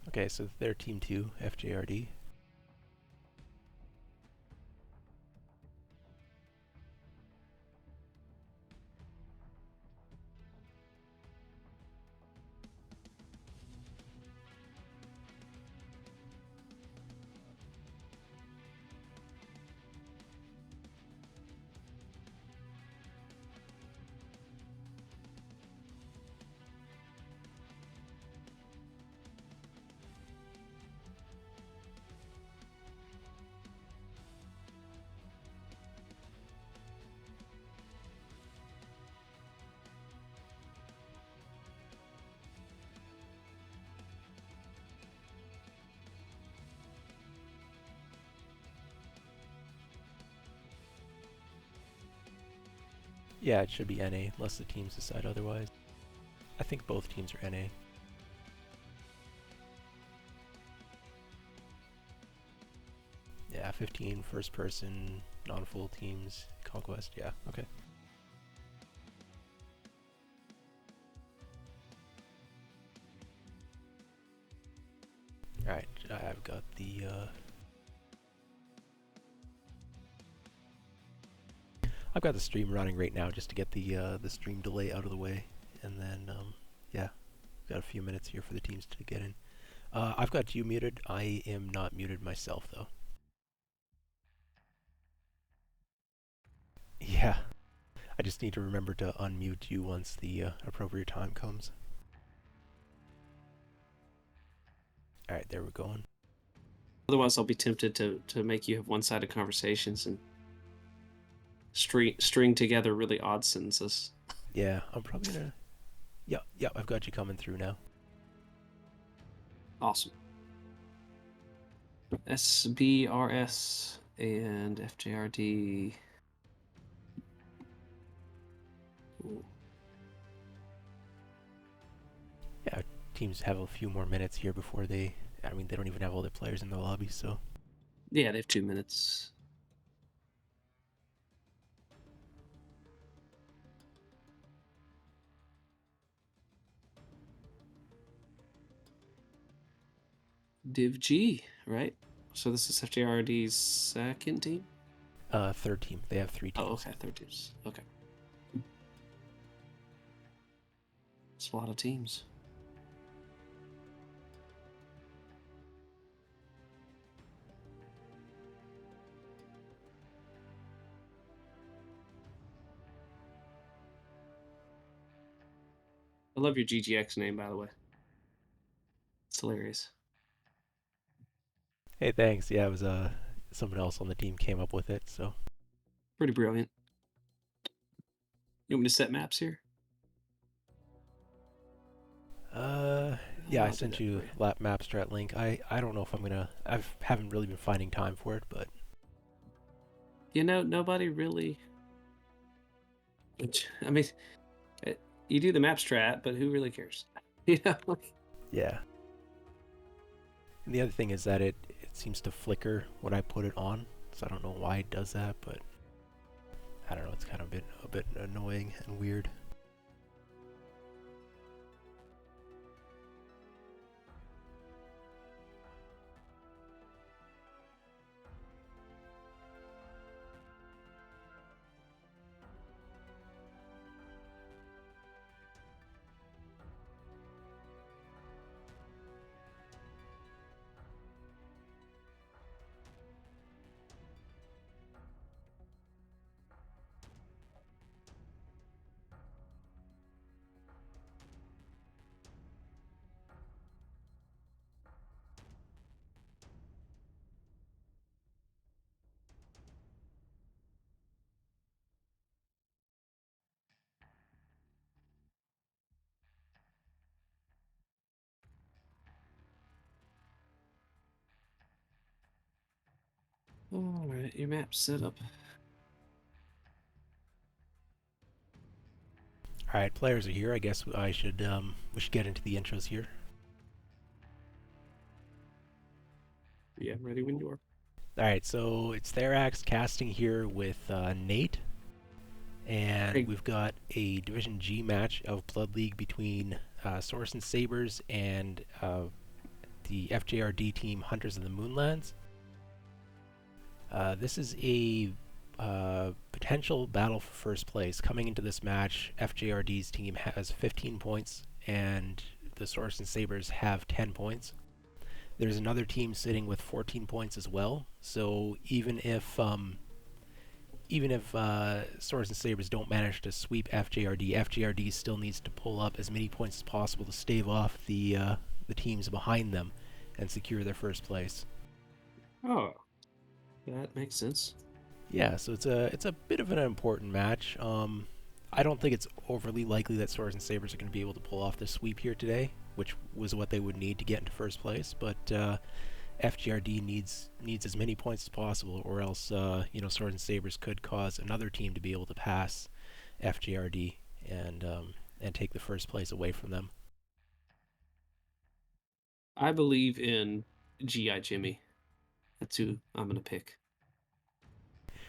Okay, so they're Team 2, FJRD. Yeah, it should be NA, unless the teams decide otherwise. I think both teams are NA. Yeah, 15 first person, non-full teams, Conquest, yeah, okay. Alright, I've got the stream running right now just to get the stream delay out of the way, and then yeah, got a few minutes here for the teams to get in. I've got you muted. I am not muted myself though. Yeah, I just need to remember to unmute you once the appropriate time comes. All right, there we're going. Otherwise, I'll be tempted to make you have one-sided conversations and string together really odd sentences. Yeah, I'm probably gonna. Yeah, I've got you coming through now. Awesome. SBRS and FJRD. Ooh. Yeah, teams have a few more minutes here before they. I mean, they don't even have all their players in the lobby, so. Yeah, they have 2 minutes. Div G, right? So this is FJRD's second team? Third team. They have 3 teams. Oh, okay, third teams. Okay. It's a lot of teams. I love your GGX name, by the way. It's hilarious. Hey, thanks. Yeah, it was someone else on the team came up with it, so. Pretty brilliant. You want me to set maps here? Yeah, I I'll do sent that you for you. lap map strat link. I don't know if I'm gonna. I haven't really been finding time for it, but You know, nobody really. I mean, you do the map strat, but who really cares? You know. yeah. And the other thing is that it seems to flicker when I put it on, so I don't know why it does that, but I don't know. It's kind of a bit annoying and weird. All right, your map set up. All right, players are here. I guess I should we should get into the intros here. Yeah, ready when you are. All right, so it's Therax casting here with Nate, and Hey, we've got a Division G match of Blood League between Sorensen Sabers and the FJRD team Hunters of the Moonlands. This is a potential battle for first place. Coming into this match, FJRD's team has 15 points, and the Sorensen Sabers have 10 points. There's another team sitting with 14 points as well. So even if Sorensen Sabers don't manage to sweep FJRD still needs to pull up as many points as possible to stave off the teams behind them and secure their first place. Oh, that makes sense. Yeah, so it's a bit of an important match. I don't think it's overly likely that Sorensen Sabers are going to be able to pull off the sweep here today, which was what they would need to get into first place. But FGRD needs as many points as possible, or else Sorensen Sabers could cause another team to be able to pass FGRD and take the first place away from them. I believe in GI Jimmy. That's who I'm going to pick.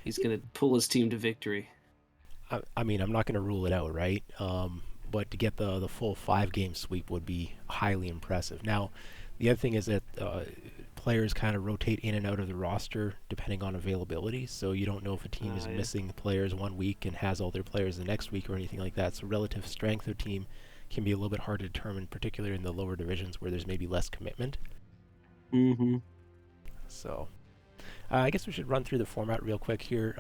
He's going to pull his team to victory. I mean, I'm not going to rule it out, right? But to get the full 5-game sweep would be highly impressive. Now, the other thing is that players kind of rotate in and out of the roster depending on availability, so you don't know if a team is missing players one week and has all their players the next week or anything like that. So relative strength of team can be a little bit hard to determine, particularly in the lower divisions where there's maybe less commitment. Mm-hmm. So I guess we should run through the format real quick here.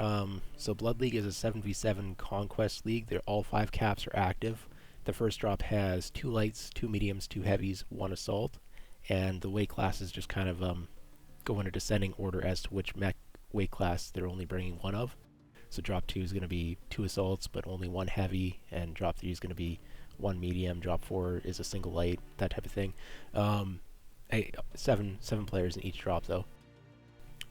So Blood League is a 7v7 Conquest League. All 5 caps are active. The first drop has 2 lights, 2 mediums, 2 heavies, 1 assault. And the weight classes just kind of go in a descending order as to which mech weight class they're only bringing 1 of. So drop 2 is going to be 2 assaults, but only 1 heavy. And drop 3 is going to be 1 medium. Drop 4 is a single light, that type of thing. 7 players in each drop, though.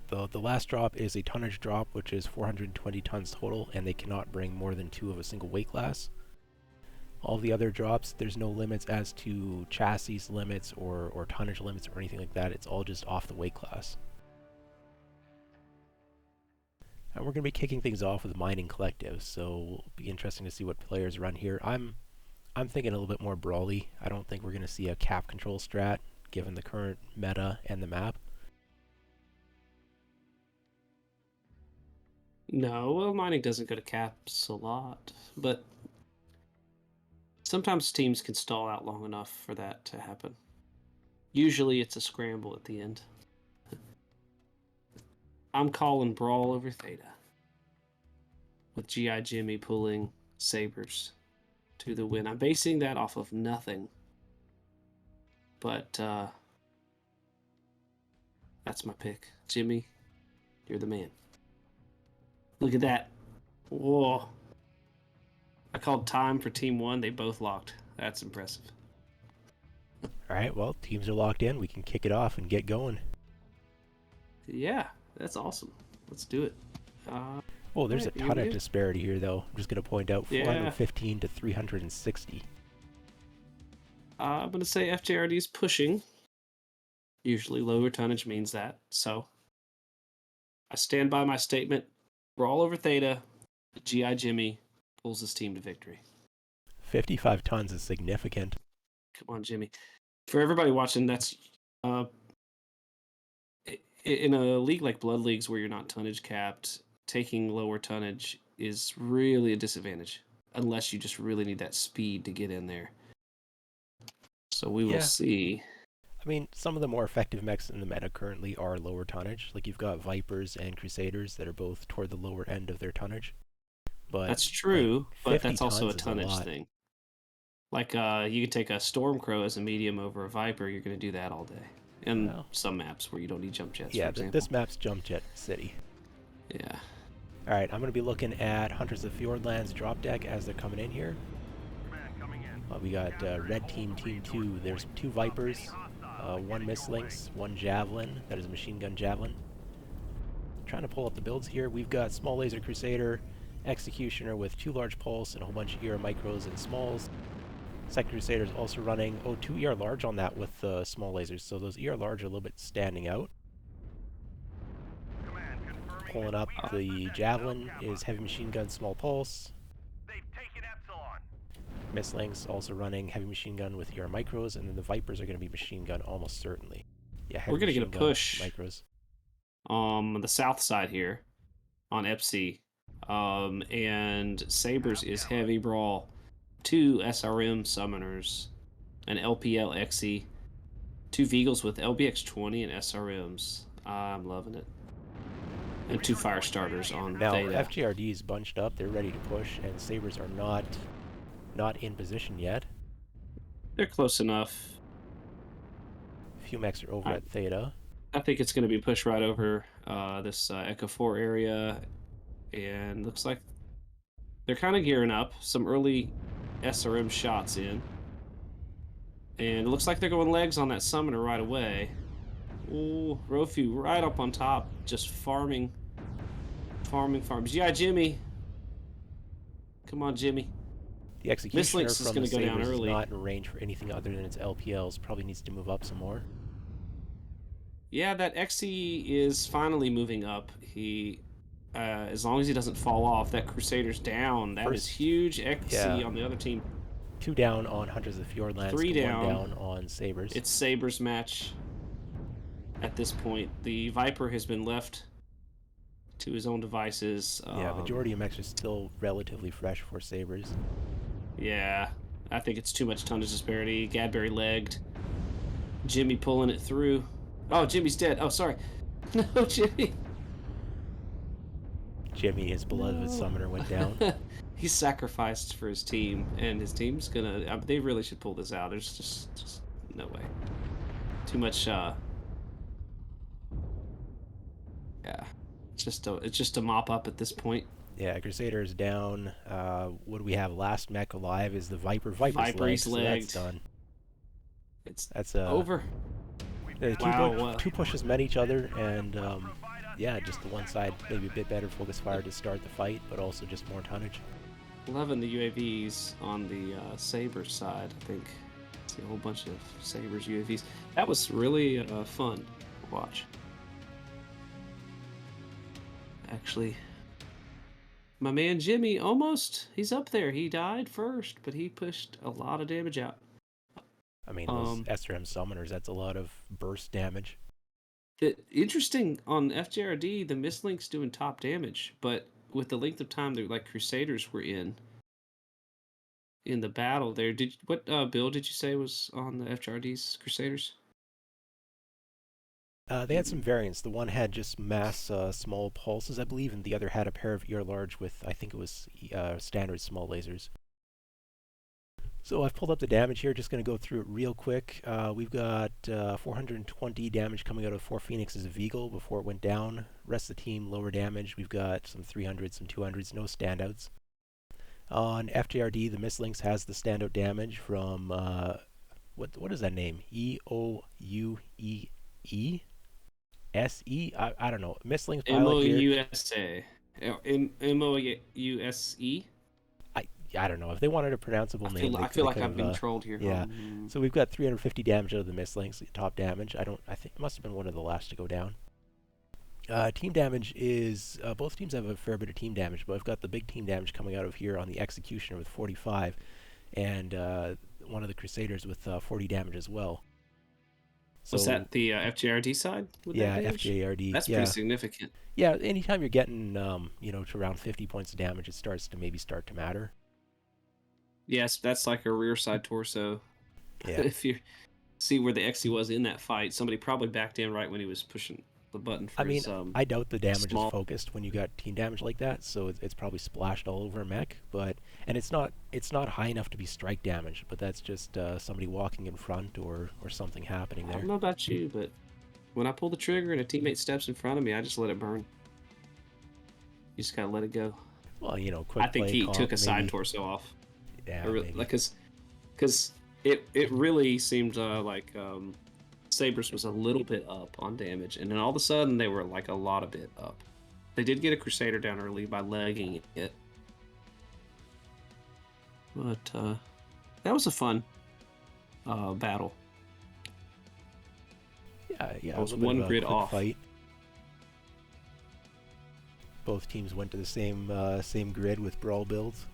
The last drop is a tonnage drop, which is 420 tons total, and they cannot bring more than 2 of a single weight class. All the other drops, there's no limits as to chassis limits or tonnage limits or anything like that. It's all just off the weight class. And we're going to be kicking things off with Mining Collective, so it'll be interesting to see what players run here. I'm thinking a little bit more brawly. I don't think we're going to see a cap control strat, given the current meta and the map. No, well, mining doesn't go to caps a lot, but sometimes teams can stall out long enough for that to happen. Usually it's a scramble at the end. I'm calling Brawl over Theta, with GI Jimmy pulling Sabers to the win. I'm basing that off of nothing, but that's my pick. Jimmy, you're the man. Look at that. Whoa. I called time for Team 1. They both locked. That's impressive. All right, well, teams are locked in. We can kick it off and get going. Yeah, that's awesome. Let's do it. Oh, there's a ton of disparity here, though. I'm just going to point out 415 to 360. I'm going to say FJRD is pushing. Usually lower tonnage means that. So I stand by my statement. Brawl over Theta. GI Jimmy pulls his team to victory. 55 tons is significant. Come on, Jimmy. For everybody watching, that's in a league like Blood Leagues where you're not tonnage capped, taking lower tonnage is really a disadvantage unless you just really need that speed to get in there. So we will see. I mean, some of the more effective mechs in the meta currently are lower tonnage. Like you've got Vipers and Crusaders that are both toward the lower end of their tonnage. But that's true, like, but that's also a tonnage thing. Like you could take a Stormcrow as a medium over a Viper. You're going to do that all day. And some maps where you don't need jump jets. Yeah, for example. This map's Jump Jet City. Yeah. All right, I'm going to be looking at Hunters of Fjordlands drop deck as they're coming in here. We got Red Team, Team 2. There's 2 Vipers, 1 Mislinks, 1 Javelin. That is a machine gun Javelin. Trying to pull up the builds here. We've got Small Laser Crusader, Executioner with 2 large pulse and a whole bunch of ER micros and smalls. Second Crusader's also running, 2 ER large on that with small lasers, so those ER large are a little bit standing out. Pulling up the Javelin is heavy machine gun, small pulse. Mislinks also running heavy machine gun with ER micros, and then the Vipers are going to be machine gun almost certainly. Yeah, We're heavy gonna get a machine gun push micros. on the south side here on FC. And Sabers is heavy brawl. 2 SRM summoners, an LPL XE, 2 Veagles with LBX-20 and SRMs. I'm loving it. And 2 fire starters on Now Theta. FGRD is bunched up. They're ready to push, and Sabers are not in position yet. They're close enough. A few mechs are over I, at Theta. I think it's going to be pushed right over this Echo 4 area. And looks like they're kind of gearing up. Some early SRM shots in. And it looks like they're going legs on that summoner right away. Ooh, Rofu right up on top, just farming. Yeah, Jimmy. Come on, Jimmy. The executioner Mislinks is from going the to go down Sabers is early. not in range for anything other than its LPLs. Probably needs to move up some more. Yeah, that XE is finally moving up. He, as long as he doesn't fall off, that Crusader's down. That is huge. XE on the other team. 2 down on Hunters of the Fjordlands. 3 down. 1 down on Sabers. It's Sabers' match at this point. The Viper has been left to his own devices. Yeah, majority of mechs are still relatively fresh for Sabers. Yeah, I think it's too much tonnage disparity. Gadberry legged. Jimmy pulling it through. Oh, Jimmy's dead. Oh, sorry. No, Jimmy. Jimmy, his beloved summoner, went down. He's sacrificed for his team, and his team's gonna. They really should pull this out. There's just no way. Too much. Yeah, it's just a mop up at this point. Yeah, Crusader is down. What do we have? Last mech alive is the Viper. Viper's legged. So that's done. That's over. Two pushes met each other, and yeah, just the one side maybe a bit better focus fire to start the fight, but also just more tonnage. Loving the UAVs on the Sabers side. I think see a whole bunch of Sabers UAVs. That was really fun to watch. Actually, my man Jimmy he's up there. He died first, but he pushed a lot of damage out. I mean, those SRM summoners, that's a lot of burst damage. Interesting on FJRD, the mislink's doing top damage, but with the length of time that like Crusaders were in the battle there, what build did you say was on the FJRD's Crusaders? They had some variants. The one had just mass small pulses, I believe, and the other had a pair of ear large with, I think it was standard small lasers. So I've pulled up the damage here, just going to go through it real quick. We've got 420 damage coming out of 4 Phoenix's Veagle before it went down. Rest of the team, lower damage. We've got some 300s, some 200s, no standouts. On FJRD, the Mislinks has the standout damage from, what is that name? E-O-U-E-E? S-E? I don't know. Mislinks pilot here. M-O-U-S-A. M-O-U-S-E? I don't know. If they wanted a pronounceable name, I feel like I'm being trolled here. Yeah. So we've got 350 damage out of the Mislinks, top damage. I think it must have been one of the last to go down. Team damage is, both teams have a fair bit of team damage, but I've got the big team damage coming out of here on the Executioner with 45, and one of the Crusaders with 40 damage as well. So, was that the FJRD side? Yeah, FJRD. That's pretty significant. Yeah, anytime you're getting, to around 50 points of damage, it starts to matter. Yes, that's like a rear side torso. Yeah. If you see where the XE was in that fight, somebody probably backed in right when he was pushing the button for his, I doubt the damage is focused when you got team damage like that, so it's probably splashed all over a mech, and it's not high enough to be strike damage, but that's just somebody walking in front or something happening there. I don't know about you, but when I pull the trigger and a teammate steps in front of me, I just let it burn. You just gotta let it go. Well, quick I think play, he comp, took a maybe. side torso off. Yeah, because it really seemed like Sabers was a little bit up on damage, and then all of a sudden they were like a lot of bit up. They did get a Crusader down early by legging it, but that was a fun battle. Yeah, it was one grid off. Fight. Both teams went to the same grid with brawl builds.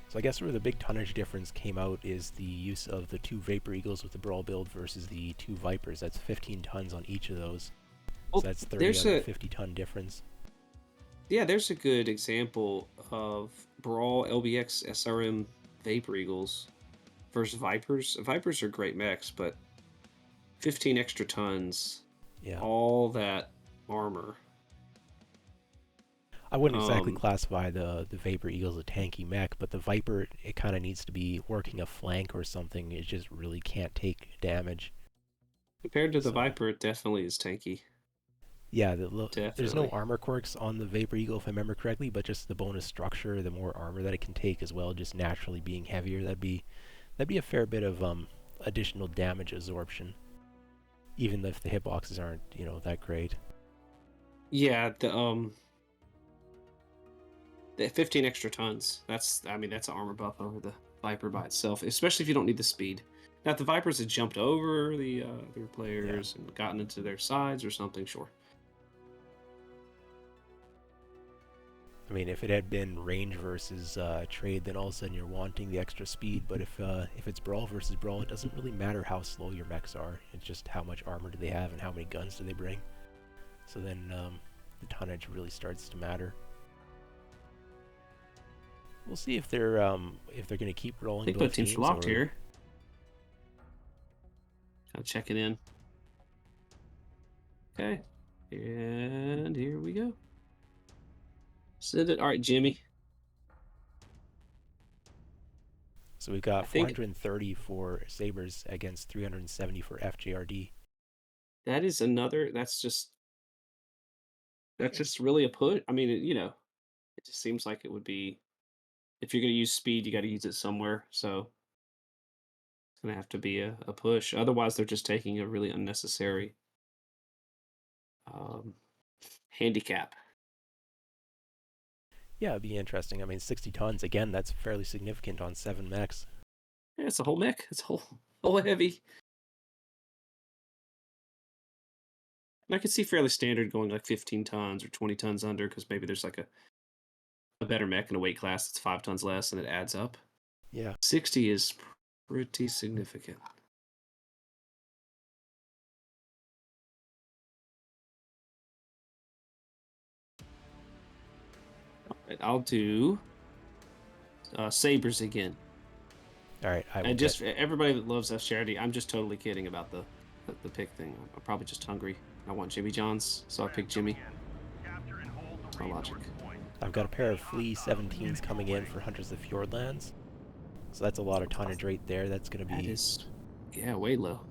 So I guess where the big tonnage difference came out is the use of the 2 Vapor Eagles with the Brawl build versus the 2 Vipers. That's 15 tons on each of those. So Well, that's 30 there's out of a a 50-ton difference. there's a good example of Brawl LBX SRM Vapor Eagles versus Vipers. Vipers are great mechs, but 15 extra tons, Yeah. all that armor. I wouldn't exactly Um, classify the Vapor Eagle as a tanky mech, but the Viper, it kind of needs to be working a flank or something. It just really can't take damage. Compared to the So Viper, it definitely is tanky. yeah, there's no Definitely. armor quirks on the Vapor Eagle if I remember correctly, but just the bonus structure, the more armor that it can take as well, just naturally being heavier, that'd be a fair bit of additional damage absorption, even if the hitboxes aren't that great. Yeah, the 15 extra tons. That's an armor buff over the Viper by itself, especially if you don't need the speed. Now, if the Vipers had jumped over their Yeah. players and gotten into their sides or something, sure. I mean, if it had been range versus trade, then all of a sudden you're wanting the extra speed. But if it's brawl versus brawl, it doesn't really matter how slow your mechs are. It's just how much armor do they have and how many guns do they bring. So then the tonnage really starts to matter. We'll see if they're going to keep I rolling think both both teams are teams locked or here. Kind of checking in. Okay. And here we go. Send it. All right, Jimmy. so we've got I think 430 for Sabers against 370 for FJRD. that is another. That's just really a push. I mean, it just seems like it would be. If you're going to use speed, you got to use it somewhere. So it's going to have to be a push. Otherwise, they're just taking a really unnecessary um, handicap. Yeah, it'd be interesting. I mean, 60 tons again. That's fairly significant on 7 mechs. Yeah, it's a whole mech. It's a whole heavy. And I could see fairly standard going like 15 tons or 20 tons under because maybe there's like a better mech in a weight class that's 5 tons less and it adds up. Yeah. 60 is pretty significant. All right, I'll do Sabers again. All right. I will And just get. everybody that loves F Charity, I'm just totally kidding about the pick thing. I'm probably just hungry. I want Jimmy Johns, so I picked Jimmy. That's my logic. I've got a pair of Flea 17s coming in for Hunters of Fjordlands. So that's a lot of tonnage right there. That's going to That be. is, yeah, way low.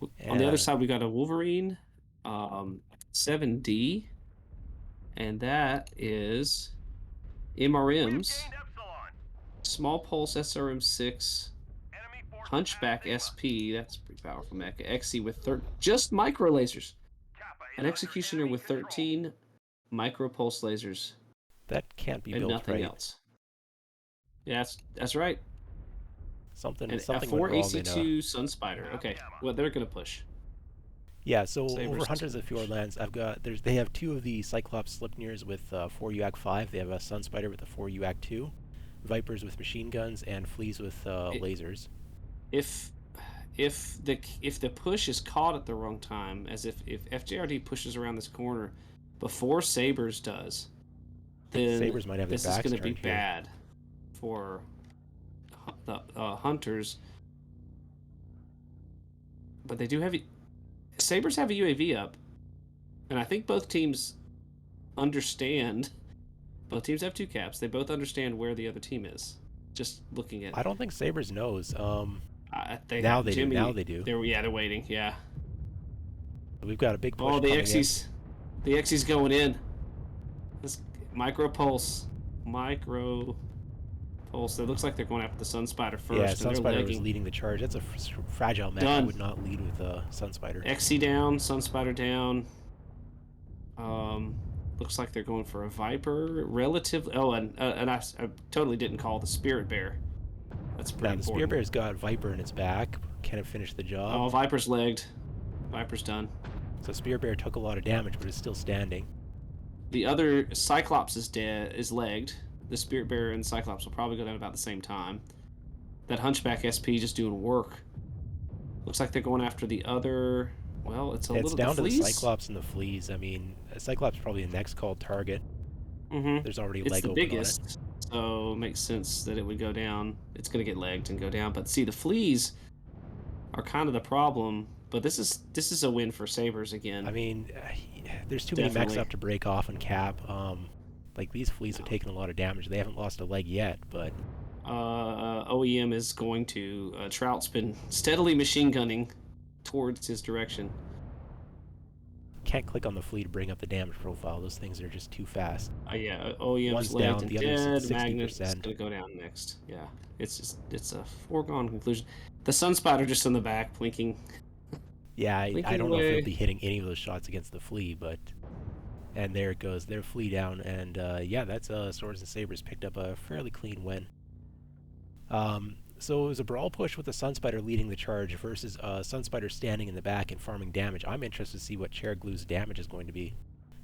On the other And side, we got a Wolverine, 7D, and that is MRMs, Small Pulse SRM6, Hunchback SP. That's a pretty powerful mech. XE with just micro lasers. An Executioner with 13 micro pulse lasers that can't be and built nothing right. else. Yeah, that's right. Something And a something went 4 wrong in AC2 Sun Spider. Okay, well they're gonna push. Yeah, so over Sabers Hunters of push. Fjordlands, they have 2 of the Cyclops Slipnirs with 4 UAC 5. They have a Sun Spider with a 4 UAC 2, Vipers with machine guns, and Fleas with It, lasers. if if the push is caught at the wrong time, as if FJRD pushes around this corner before Sabers does, I think then Sabers might have their this is backs going to be turned here. bad for the hunters. But they do have Sabers have a UAV up, and I think both teams understand. Both teams have 2 caps. They both understand where the other team is. Just looking at, I don't think Sabers knows. they Now have they do. Now Jimmy. they do. They're waiting. Yeah. We've got a big push Oh, coming in. The Xe's going in. This micro pulse. Micro pulse. It looks like they're going after the Sun Spider Yeah, first, and Sun they're Spider was legging. leading the charge. That's a fragile mech. I Done. would not lead with Sun Spider. Xe down, Sun Spider down. Looks like they're going for a Viper. Relatively. Oh, and I totally didn't call the Spirit Bear. That's pretty Now the Spear important. Bear's got Viper in its back. Can it finish the job? Oh, Viper's legged. Viper's done. So Spear Bear took a lot of damage, but is still standing. The other Cyclops is dead. Is legged. the Spirit Bearer and Cyclops will probably go down about the same time. That Hunchback SP just doing work. Looks like they're going after the other. Well, it's a It's little the down to the fleas. Cyclops and the fleas. I mean, Cyclops is probably the next called target. Mm-hmm. There's already It's leg the open on it. biggest, so it makes sense that it would go down. It's going to get legged and go down. But see, the fleas are kind of the problem. But this is a win for Sabers again. I mean, there's too many mechs Definitely. up to break off and cap. Like these fleas have No. taken a lot of damage. They haven't lost a leg yet, but OEM is going to. Trout's been steadily machine gunning towards his direction. can't click on the flea to bring up the damage profile. Those things are just too fast. Yeah, OEM's One's legged down, and the other's at dead. Magnus is 60%. going to go down next. Yeah, it's a foregone conclusion. The Sun Spider just in the back, blinking. Yeah, I Blinking don't know if he'll away. be hitting any of those shots against the flea, but... And there it goes. Their flea down, and yeah, that's Swords and Sabers picked up a fairly clean win. So it was a brawl push with the Sunspider leading the charge versus Sunspider standing in the back and farming damage. I'm interested to see what Chair Glue's damage is going to be.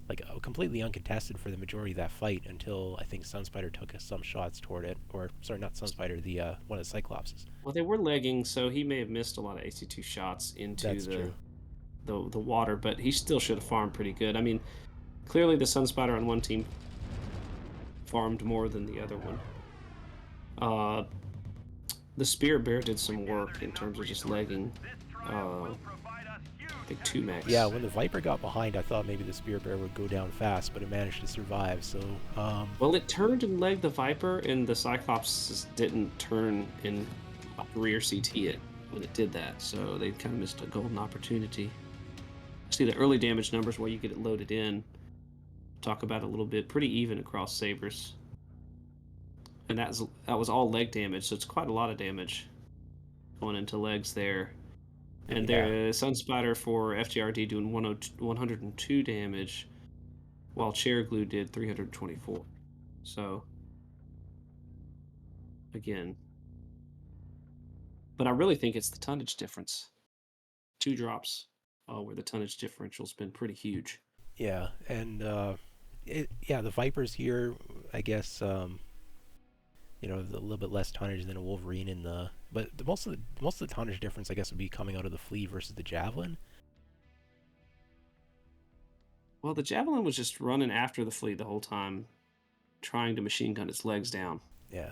Like, completely uncontested for the majority of that fight until I think Sunspider took some shots toward it. Or, sorry, not Sunspider, the one of the Cyclopses. Well, they were legging, so he may have missed a lot of AC2 shots into That's true. the water, but he still should have farmed pretty good. I mean, clearly the Sun Spider on one team farmed more than the other one. The Spirit Bear did some work in terms of just legging. I think 2 mechs. Yeah, when the Viper got behind, I thought maybe the Spear Bear would go down fast, but it managed to survive, so... Well, it turned and legged the Viper, and the Cyclops didn't turn and rear CT it when it did that, so they kind of missed a golden opportunity. See the early damage numbers while you get it loaded in. Talk about it a little bit. Pretty even across Sabers. And that was all leg damage, so it's quite a lot of damage going into legs there. And Yeah. there, Sun Spider for FGRD doing 102 damage, while Chair Glue did 324. So, again. But I really think it's the tonnage difference. 2 drops where the tonnage differential's been pretty huge. Yeah, and yeah, the Vipers here, I guess, you know, a little bit less tonnage than a Wolverine in the, but most of the tonnage difference, I guess, would be coming out of the Flea versus the Javelin. Well, the Javelin was just running after the Flea the whole time, trying to machine gun its legs down. Yeah.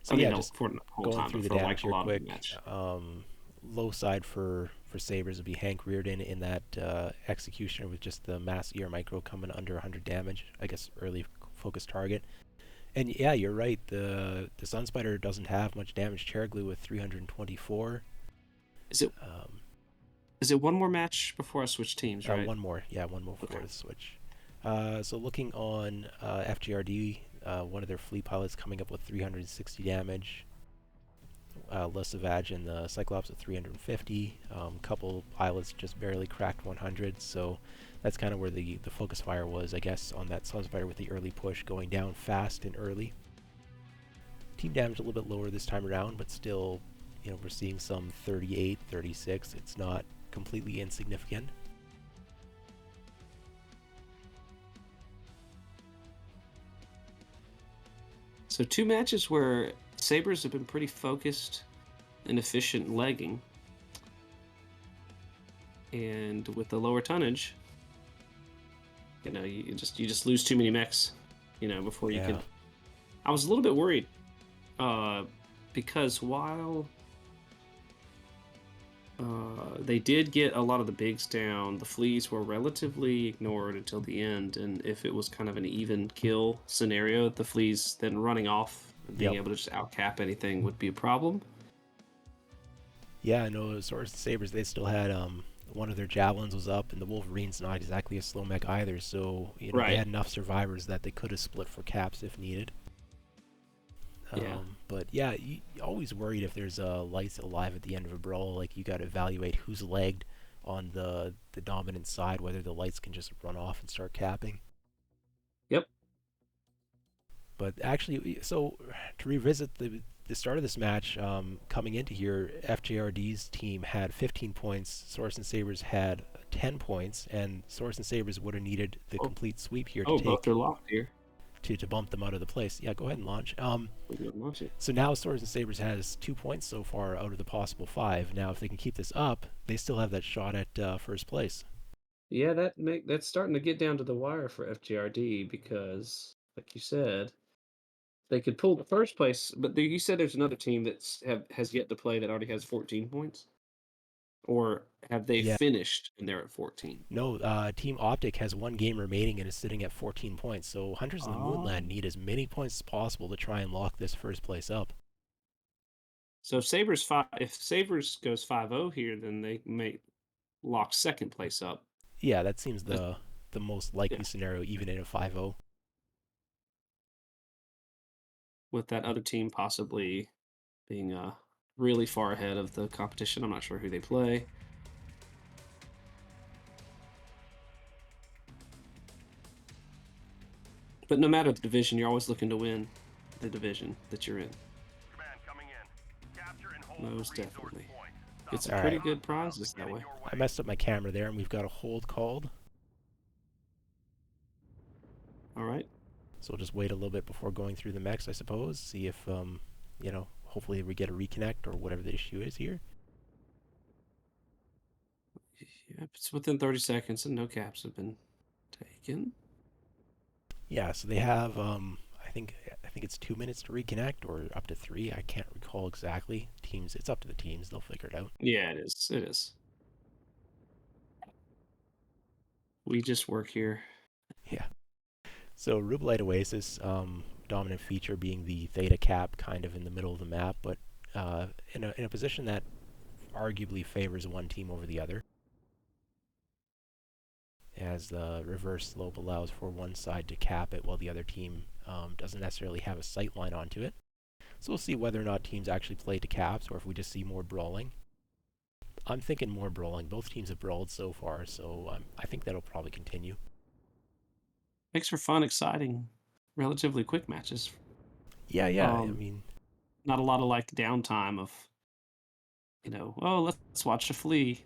So I mean, yeah, no, just for the whole going time, through but the for damage like a here lot of the quick. match. Low side for Sabers would be Hank Reardon in that executioner with just the mass ear micro coming under 100 damage. I guess early focus target. And yeah, you're right. The Sunspider doesn't have much damage. Chair Glue with 324. Is it Um, is it one more match before I switch teams, right? One more. Yeah, one more before Okay. the switch. So looking on FGRD, one of their flea pilots coming up with 360 damage. Le Savage and the Cyclops at 350. Couple pilots just barely cracked 100. So that's kind of where the focus fire was, I guess, on that Sunspider with the early push, going down fast and early. Team damage a little bit lower this time around, but still, you know, we're seeing some 38, 36. It's not completely insignificant. So 2 matches where Sabers have been pretty focused and efficient legging. And with the lower tonnage, you know, you just lose too many mechs, you know, before you Yeah. could. I was a little bit worried because while they did get a lot of the bigs down, the fleas were relatively ignored until the end. And if it was kind of an even kill scenario, the fleas then running off and being Yep. able to just outcap anything would be a problem. Yeah, no, Swords and Sabers, they still had one of their javelins was up, and the Wolverine's not exactly a slow mech either, so you know they Right. had enough survivors that they could have split for caps if needed. Yeah. But yeah, you always worried if there's lights alive at the end of a brawl. Like you got to evaluate who's legged on the dominant side, whether the lights can just run off and start capping. Yep. But actually, so to revisit the start of this match, coming into here, FJRD's team had 15 points. Swords and Sabers had 10 points, and Swords and Sabers would have needed the Oh, complete sweep here to oh, both take are locked here. to bump them out of the place. Yeah, go ahead and launch. We can launch it. So now Sorensen Sabers has 2 points so far out of the possible 5. Now, if they can keep this up, they still have that shot at first place. Yeah, that's starting to get down to the wire for FGRD because, like you said, they could pull the first place. But you said there's another team has yet to play that already has 14 points, or have they Yeah. finished and they're at 14? No, Team Optic has 1 game remaining and is sitting at 14 points. So Hunters in the Moonland Oh. need as many points as possible to try and lock this first place up. So if Sabers goes 5-0 here, then they may lock second place up. Yeah, that seems That's- the most yeah, likely scenario, even in a 5-0. with that other team possibly being really far ahead of the competition. I'm not sure who they play. But no matter the division, you're always looking to win the division that you're in. Most definitely. Get some All pretty right. good prizes that way. I messed up my camera there, and we've got a hold called. All right. So we'll just wait a little bit before going through the mechs, I suppose. See if, hopefully we get a reconnect or whatever the issue is here. Yep, it's within 30 seconds and no caps have been taken. Yeah, so they have, I think it's 2 minutes to reconnect, or up to 3. I can't recall exactly. Teams, it's up to the teams. They'll figure it out. Yeah, it is. It is. We just work here. Yeah. So Rubelite Oasis, dominant feature being the theta cap, kind of in the middle of the map, but in a position that arguably favors one team over the other, as the reverse slope allows for one side to cap it while the other team doesn't necessarily have a sight line onto it. So we'll see whether or not teams actually play to caps or if we just see more brawling. I'm thinking more brawling. Both teams have brawled so far, so I think that'll probably continue. Makes for fun, exciting, relatively quick matches. Yeah. I Um, mean, Not a lot of like downtime of, oh, let's watch a flea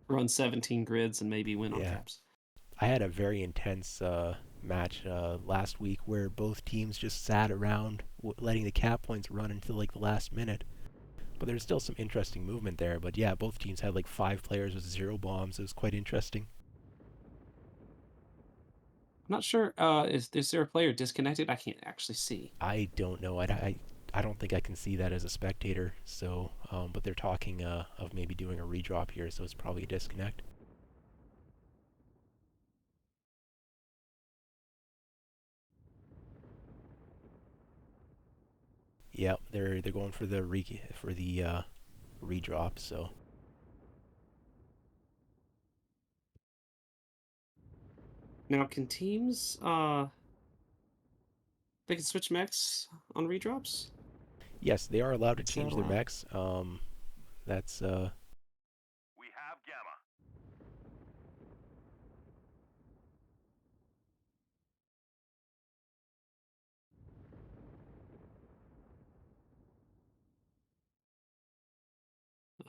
run 17 grids and maybe win on yeah. caps. I had a very intense match last week where both teams just sat around letting the cap points run until like the last minute. But there's still some interesting movement there. But yeah, both teams had like 5 players with 0 bombs. It was quite interesting. I'm not sure. Is there a player disconnected? I can't actually see. I don't know. I don't think I can see that as a spectator. So, but they're talking of maybe doing a redrop here, so it's probably a disconnect. Yep, they're going for the redrop. So Now, can teams they can switch mechs on redrops? yes, they are allowed to What's that change their allowed? mechs. That's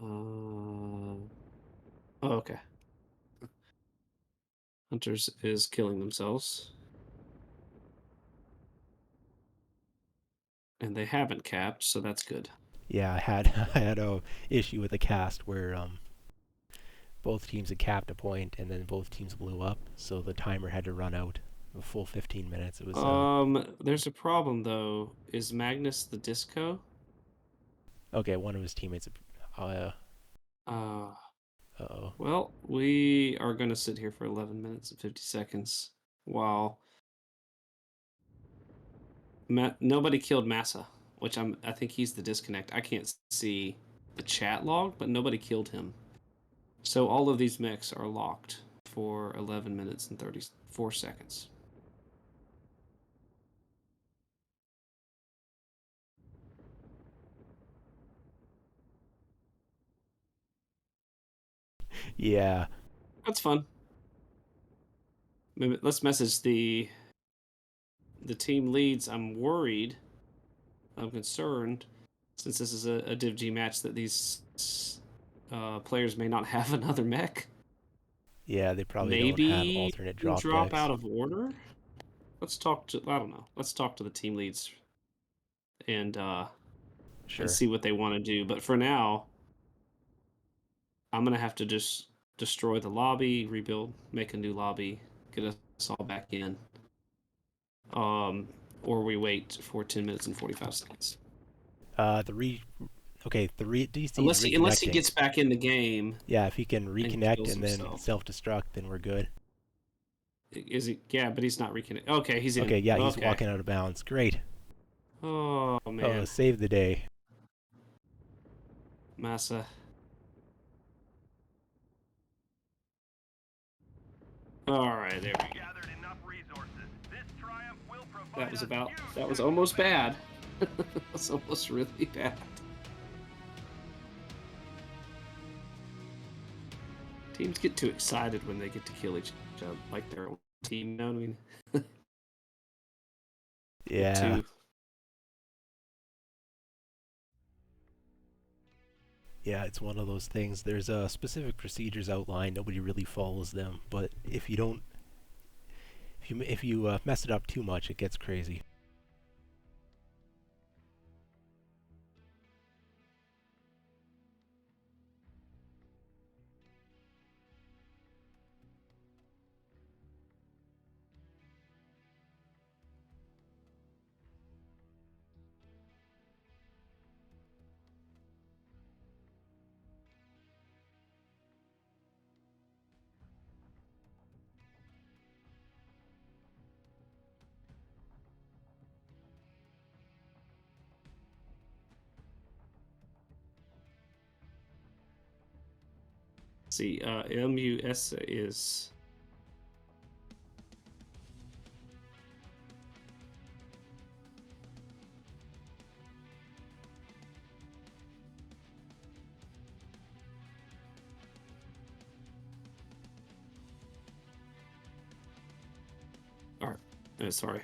Oh, okay. Hunters is killing themselves, and they haven't capped, so that's good. yeah. I had I had a issue with the cast where both teams had capped a point and then both teams blew up, so the timer had to run out a full 15 minutes. It was There's a problem though. Is Magnus the disco? okay. One of his teammates. Uh Uh, oh. well, we are going to sit here for 11 minutes and 50 seconds while nobody killed Massa, which I think he's the disconnect. I can't see the chat log, but nobody killed him. So all of these mechs are locked for 11 minutes and 34 seconds. Yeah. That's fun. Maybe let's message the team leads. I'm worried. I'm concerned, since this is a Div G match, that these players may not have another mech. Yeah, they probably don't have Maybe alternate drop drop decks. out of order. let's talk to I don't know. Let's talk to the team leads and Sure. see what they want to do. But for now, I'm gonna have to just destroy the lobby, rebuild, make a new lobby, get us all back in. Um, or we wait for 10 minutes and 45 seconds. The re Okay, DC is Unless he reconnecting. gets back in the game Yeah, if he can and reconnect kills and then himself. self-destruct, then we're good. Is he? Yeah, but he's not reconnected. Okay, he's in. Okay, yeah, he's Okay. walking out of bounds. Great. Oh Oh, man, save the day. Massa. All right, there we go. That was almost bad. That's almost really bad. Teams get too excited when they get to kill each other, like their own team. You know what I mean? Get Yeah. too. Yeah, it's one of those things. There's specific procedures outlined. Nobody really follows them, but if you don't, if you mess it up too much, it gets crazy. See, MUS is. All right. Sorry.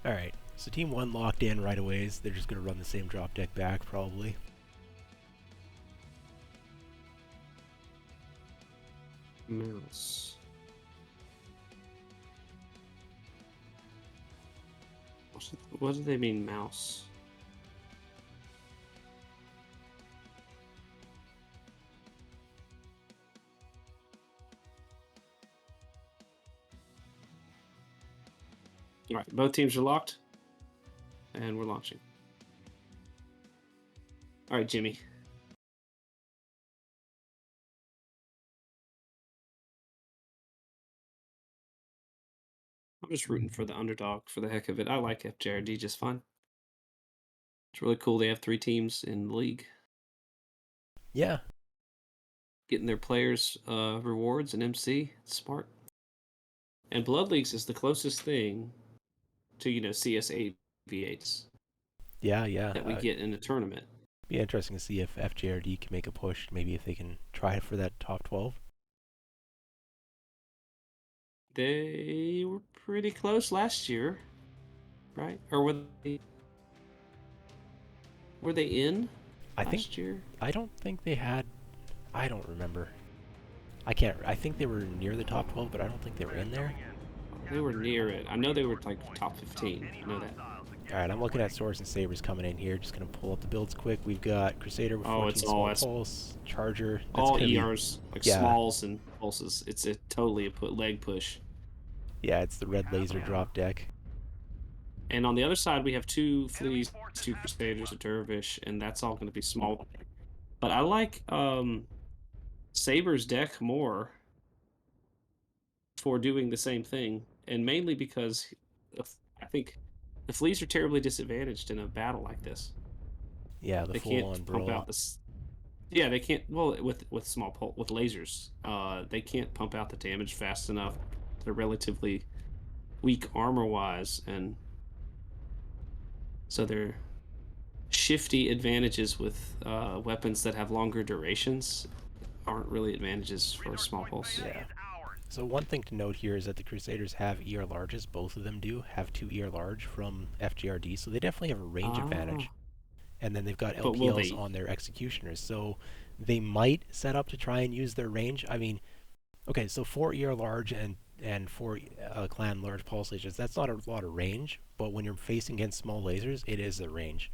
All right. So team one locked in right away. They're just gonna run the same drop deck back probably. Mouse. What do they mean, mouse? All right, both teams are locked, and we're launching. All right, Jimmy. I'm just rooting for the underdog for the heck of it. I like FJRD just fine. It's really cool. They have 3 teams in the league. Yeah. Getting their players rewards and MC. It's smart. And Blood Leagues is the closest thing to, CS8 V8s Yeah. Yeah. that we get in a tournament. Be interesting to see if FJRD can make a push. Maybe if they can try for that top 12. They were pretty close last year, right? Or were they in I think. last year? I don't think they had. I don't remember. I can't. I think they were near the top 12, but I don't think they were in there. They were near it. I know they were like top 15. I know that. All right, I'm looking at Sorensen Sabers coming in here. Just gonna pull up the builds quick. We've got Crusader with Oh, 14 it's all small pulse, Charger. That's all gonna be ERs, like yeah, smalls and pulses. It's totally a leg push. yeah. It's the red laser drop deck. And on the other side, we have 2 fleas, 2 crusaders, a dervish, and that's all going to be small. But I like Saber's deck more for doing the same thing, and mainly because I think the fleas are terribly disadvantaged in a battle like this. Yeah, the They full-on can't pump brawl. out this. Yeah, they can't. Well, with small with lasers, they can't pump out the damage fast enough. They're relatively weak armor wise, and so they're shifty advantages with weapons that have longer durations aren't really advantages for a small pulse. Yeah. So one thing to note here is that the Crusaders have ER larges. Both of them do have 2 ER large from FGRD, so they definitely have a range Ah, advantage. and then they've got But will LPLs they? on their executioners. So they might set up to try and use their range. I mean, okay, so 4 ER large and 4 clan large pulse lasers, that's not a lot of range, but when you're facing against small lasers, it is a range.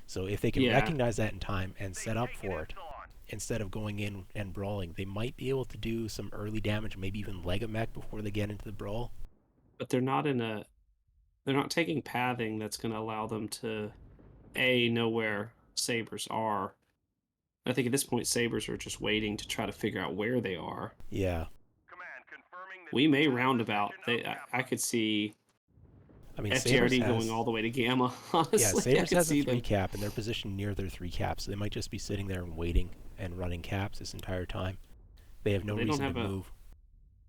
So if they can Yeah, recognize that in time and set up for it, instead of going in and brawling, they might be able to do some early damage, maybe even leg a mech before they get into the brawl. but they're not taking pathing that's going to allow them to know where sabers are. I think at this point sabers are just waiting to try to figure out where they are. Yeah. We may roundabout. I could see I mean, Sabers FTRD going all has, the way to Gamma. yeah, Honestly, I Sabers could has a see three them. cap, and they're positioned near their three caps, so they might just be sitting there and waiting and running caps this entire time. They have no They don't reason to have a. move.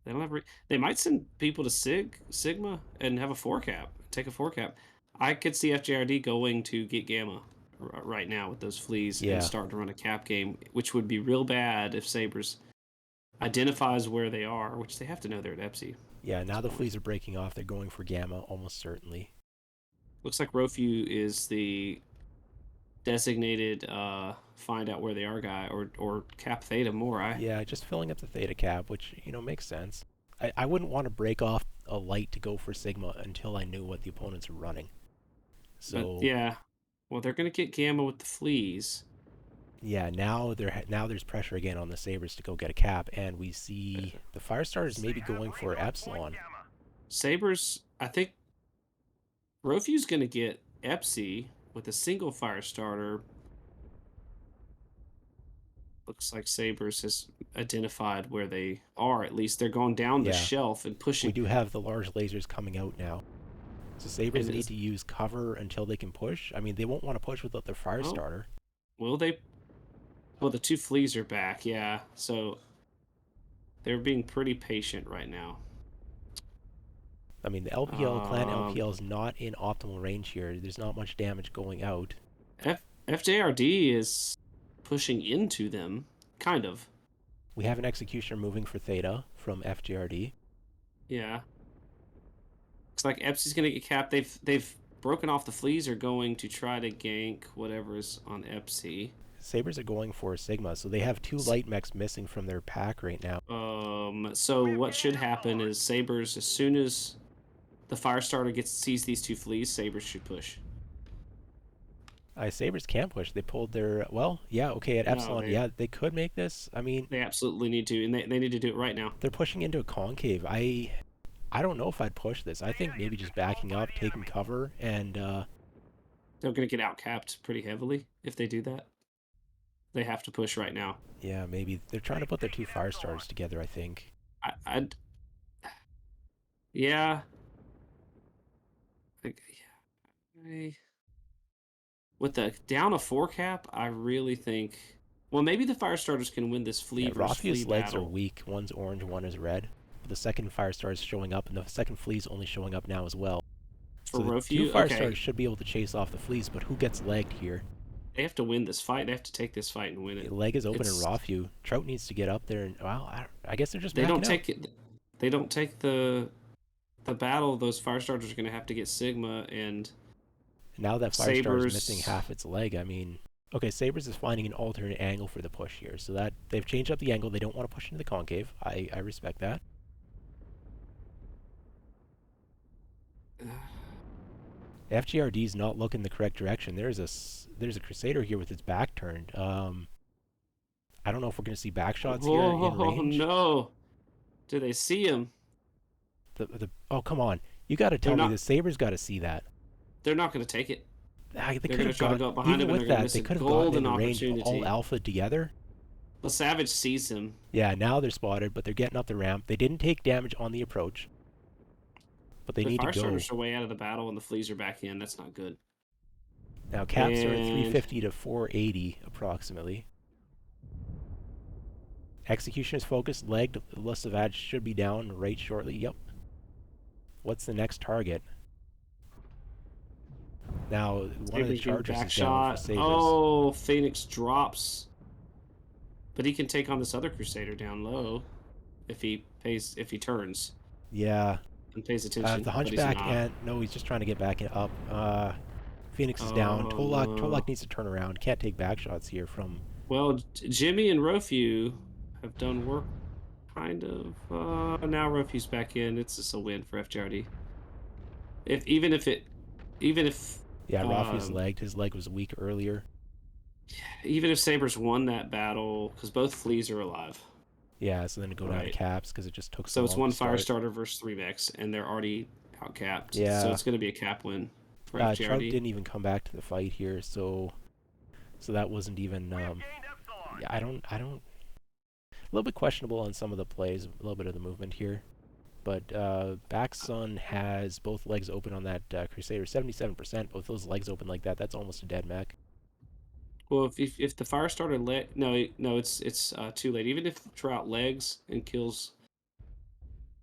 They don't have. They might send people to Sigma and have a four cap. Take a four cap. I could see FJRD going to get Gamma right now with those fleas and Yeah, start to run a cap game, which would be real bad if Sabers identifies where they are, which they have to know they're at Epsi at yeah. this Now the point. fleas are breaking off. They're going for Gamma almost certainly. Looks like Rofu is the designated find out where they are guy, or cap theta more. Yeah, just filling up the Theta cap, which makes sense. I wouldn't want to break off a light to go for Sigma until I knew what the opponents are running. But So yeah, well they're gonna get Gamma with the fleas. yeah, now there's pressure again on the Sabers to go get a cap, and we see the Firestarters maybe going for Epsilon. Sabers, I think Rofu's gonna get Epsi with a single fire starter. Looks like Sabers has identified where they are. At least they're going down the Yeah, shelf and we pushing. do have the large lasers coming out now. So Sabers And need it's, to use cover until they can push. I mean, they won't want to push without their oh, Firestarter. will they? Well, the two fleas are back. Yeah, so they're being pretty patient right now. I mean, the LPL, clan Um, LPL is not in optimal range here. There's not much damage going out. FJRD is pushing into them, kind of. We have an Executioner moving for Theta from FGRD. Yeah. Looks like Epsi's gonna get capped. They've broken off the fleas. Are going to try to gank whatever's on Epsi. Sabers are going for Sigma, so they have two light mechs missing from their pack right now. So what should happen is Sabers, as soon as the Firestarter sees these two fleas, Sabers should push. Sabers can push. They pulled their, well, yeah, okay, at No, Epsilon, yeah, they could make this. I mean, they absolutely need to, and they need to do it right now. they're pushing into a concave. I don't know if I'd push this. I think maybe just backing up, taking cover, and They're gonna get outcapped pretty heavily if they do that. They have to push right now. yeah, maybe they're trying to put their two Firestars together, I think. I'd yeah. I, with the down a four cap, I really think. Well, maybe the fire starters can win this flea Yeah, versus flea Rothfu's legs are battle. weak. One's orange, one is red. But the second Firestar is showing up, and the second Flea's only showing up now as well. For So the two Rofu, Firestars okay, should be able to chase off the Fleas, but who gets legged here? they have to win this fight. They have to take this fight and win it. The leg is open in It's Rothfu. Trout needs to get up there, and well, I guess they're just they don't backing up. take it. They don't take the battle. Those fire starters are going to have to get Sigma and Now that Firestar is missing Sabers. half its leg, I mean, okay, Sabers is finding an alternate angle for the push here, so that they've changed up the angle. They don't want to push into the concave. I respect that. FGRD is not looking the correct direction. There's a Crusader here with his back turned. I don't know if we're going to see back shots here in Oh range. no! Do they see him? Oh, come on. You got to They're tell me not. the Sabers got to see that. They're not going to take it. They They're could going to have try to got, go up behind even him, and with they're going to that, miss they a could have gotten golden into range all opportunity. alpha together. Well, Savage sees him. Yeah, now they're spotted, but they're getting up the ramp. They didn't take damage on the approach, but they The need to fire go. starters are way out of the battle, and the fleas are back in. That's not good. Now caps are at And 350 to 480 approximately. Execution is focused, legged. Savage should be down right shortly. Yep. What's the next target? Now, one of the Sabers getting chargers back is down for shot. Sabers. Oh, Phoenix drops, but he can take on this other Crusader down low if he turns Yeah. and pays attention. The But he's Hunchback, not. and no, he's just trying to get back up. Phoenix is down. Tolak needs to turn around. Can't take back shots here from. Well, Jimmy and Rofu have done work, kind of. Now Rofu's back in. It's just a win for FJRD. Even if Yeah, Rafi's um, legged. His leg was weak earlier. even if Sabers won that battle, because both fleas are alive, Yeah, so then to go down to right? caps because it just took so So it's long to one fire start. starter versus 3 mechs, and they're already out capped. So Yeah, it's going to be a cap win for Chug FJRD. didn't even come back to the fight here, so that wasn't even. Yeah, I don't. A little bit questionable on some of the plays, a little bit of the movement here. But Backsun has both legs open on that Crusader, 77%. Both those legs open like that, that's almost a dead mech. Well, if the fire starter no, it's too late. Even if Trout legs and kills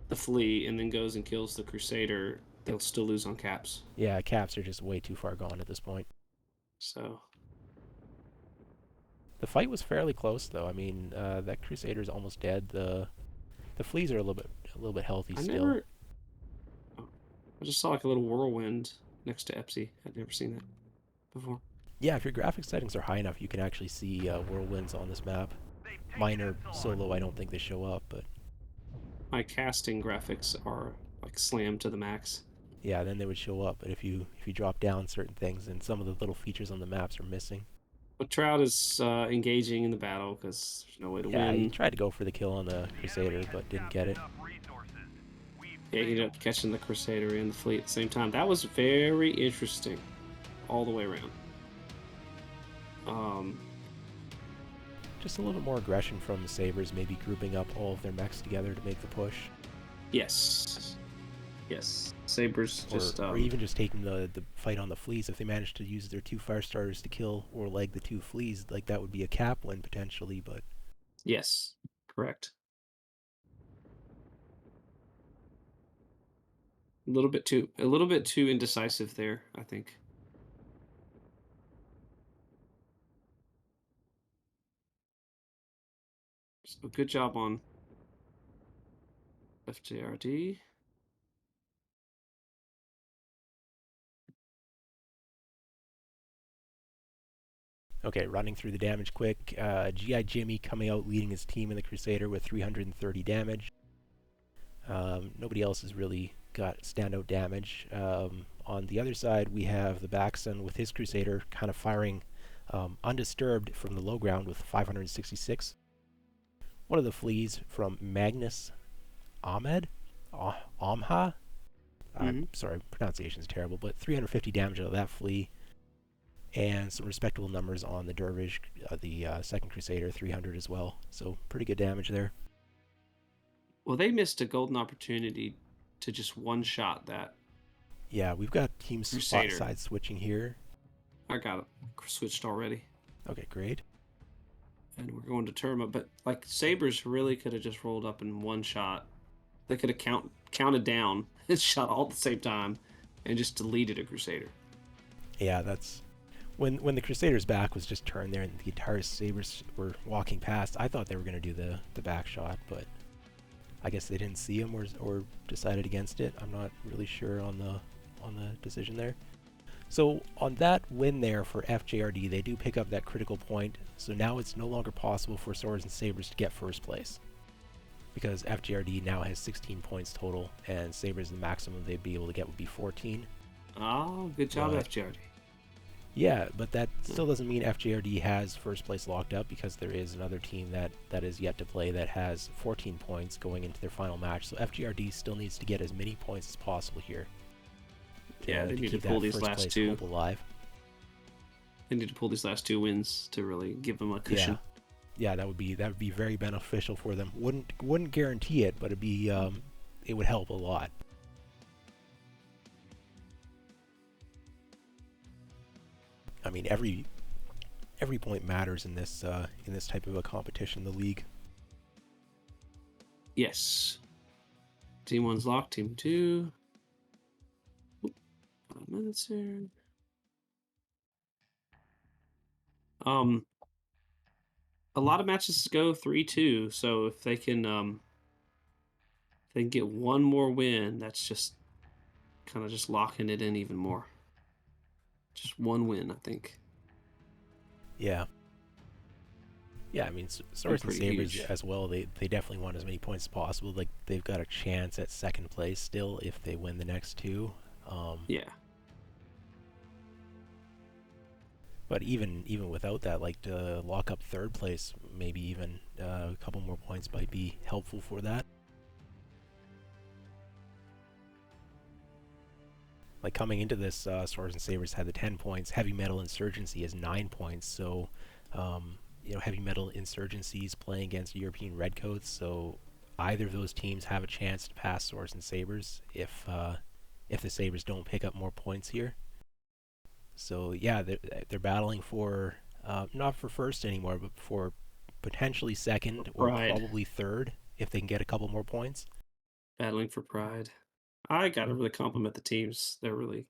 the flea and then goes and kills the Crusader, they'll still lose on caps. Yeah, caps are just way too far gone at this point. So The fight was fairly close, though. I mean, that Crusader's almost dead. The fleas are a little bit healthy I still. never. Oh, I just saw like a little whirlwind next to Epsy. I'd never seen that before. Yeah, if your graphics settings are high enough, you can actually see whirlwinds on this map. Mine are so low, I don't think they show up, but My casting graphics are like slammed to the max. yeah, then they would show up. But if you drop down certain things, and some of the little features on the maps are missing. But Trout is engaging in the battle because there's no way to Yeah, he win. tried to go for the kill on the Crusader, but didn't get it. Yeah, he ended up catching the Crusader and the fleet at the same time. That was very interesting, all the way around. Um, Just a little bit more aggression from the Sabers, maybe grouping up all of their mechs together to make the push. yes, Sabers just Or even just taking the fight on the fleas. If they manage to use their 2 fire starters to kill or leg the 2 fleas, like that would be a cap win potentially, but yes, correct. A little bit too indecisive there, I think. So good job on FJRD. okay, running through the damage quick. GI Jimmy coming out leading his team in the Crusader with 330 damage. Nobody else has really got standout damage. On the other side, we have the Baxon with his Crusader kind of firing undisturbed from the low ground with 566. One of the fleas from Magnus Ahmed? Amha? Mm-hmm. I'm sorry, pronunciation is terrible, but 350 damage out of that flea. And some respectable numbers on the Dervish, the second Crusader, 300 as well. So pretty good damage there. Well, they missed a golden opportunity to just one-shot that Yeah, we've got team spot Crusader. side switching here. I got it switched already, Okay, great. and we're going to Terma. But like Sabers really could have just rolled up in one shot. They could have counted down and shot all at the same time, and just deleted a Crusader. Yeah, that's when the Crusader's back was just turned there and the entire Sabers were walking past. I thought they were going to do the back shot, but I guess they didn't see him or decided against it. I'm not really sure on the decision there. So on that win there for FJRD, they do pick up that critical point. So now it's no longer possible for Swords and Sabers to get first place, because FJRD now has 16 points total, and Sabers, the maximum they'd be able to get would be 14. Oh, good job, But FJRD. yeah, but that still doesn't mean FJRD has first place locked up, because there is another team that is yet to play that has 14 points going into their final match. So FJRD still needs to get as many points as possible here. Yeah, they to need to keep pull that these first last place two. hope alive. They need to pull these last 2 wins to really give them a Yeah, cushion. yeah, that would be very beneficial for them. Wouldn't guarantee it, but it would help a lot. I mean, every point matters in this type of a competition, the league. Yes. Team 1's locked. Team 2. 5 minutes here. A lot of matches go 3-2, so if they can get one more win, that's just kind of just locking it in even more. Just one win, I think. Yeah. Yeah, I mean, Been Sorensen pretty Sabers huge. as well. They definitely want as many points as possible. Like they've got a chance at second place still if they win the next two. Um, Yeah. but even without that, like to lock up third place, maybe even a couple more points might be helpful for that. Like coming into this, Sorensen Sabers had the 10 points. Heavy Metal Insurgency has 9 points. So, Heavy Metal Insurgency is playing against European Redcoats. So either of those teams have a chance to pass Sorensen Sabers if the Sabers don't pick up more points here. So yeah, they're battling for not for first anymore, but for potentially second or Pride. probably third if they can get a couple more points. Battling for pride. I got to really compliment the teams. They're really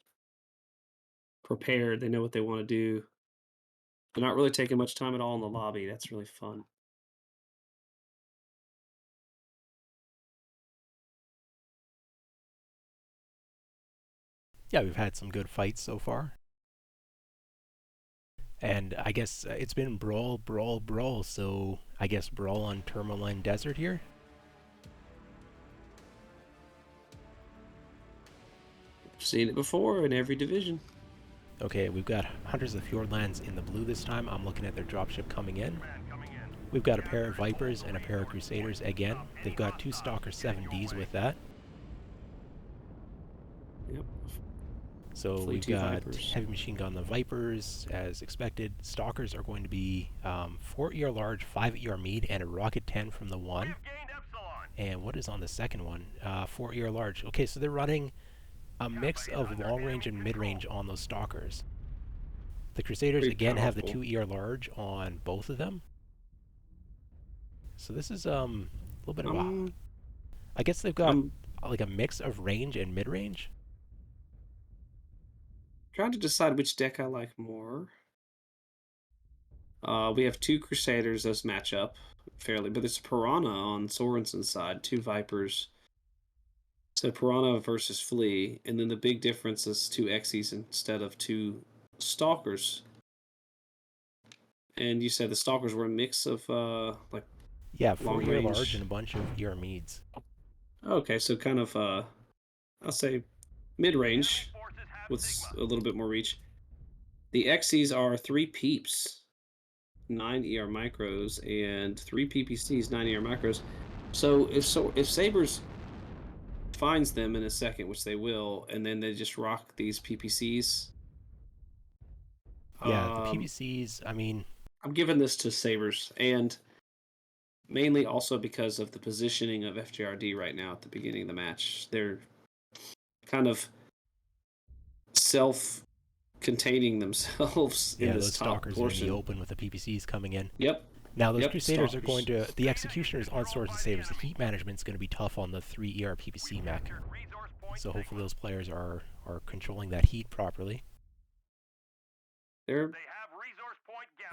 prepared. They know what they want to do. They're not really taking much time at all in the lobby. That's really fun. Yeah, we've had some good fights so far. And I guess it's been brawl, brawl, brawl. So I guess brawl on Tourmaline Desert here. Seen it before in every division. Okay, we've got Hunters of Fjordlands in the blue this time. I'm looking at their dropship coming in. We've got a pair of Vipers and a pair of Crusaders again. They've got 2 Stalker 7Ds with that. Yep. So Hopefully we've two got Vipers. heavy machine gun the Vipers as expected. Stalkers are going to be 4 ER large, 5 ER mead, and a rocket 10 from the one. And what is on the second one? 4 ER large. Okay, so they're running a mix of long range and mid range on those Stalkers. The Crusaders Pretty again have the powerful. 2 ER large on both of them. So this is a little bit of a. I'm I guess they've got I'm like a mix of range and mid range. trying to decide which deck I like more. We have two Crusaders. Those match up fairly, but it's Piranha on Sorensen's side, two Vipers. So Piranha versus Flea, and then the big difference is two Xy's instead of two Stalkers. And you said the Stalkers were a mix of like Yeah, 4 long ER large and range. a bunch of ER meads. Okay, so kind of I'll say mid range with a little bit more reach. The Xy's are three Peeps, 9 ER micros, and three PPCs, 9 ER micros. So if Sabers finds them in a second, which they will, and then they just rock these PPCs. Yeah, the Um, PVCs, I mean, I'm giving this to Sabers, and mainly also because of the positioning of FJRD right now at the beginning of the match. They're kind of self-containing themselves in yeah, this those top Stalkers are in the portion. open with the PPCs coming in. Yep, Now, those yep, Crusaders are going stalkers. to. The Executioners on Swords and Sabers, the heat management's going to be tough on the 3 ER PPC mech. So hopefully those players are controlling that heat properly. They're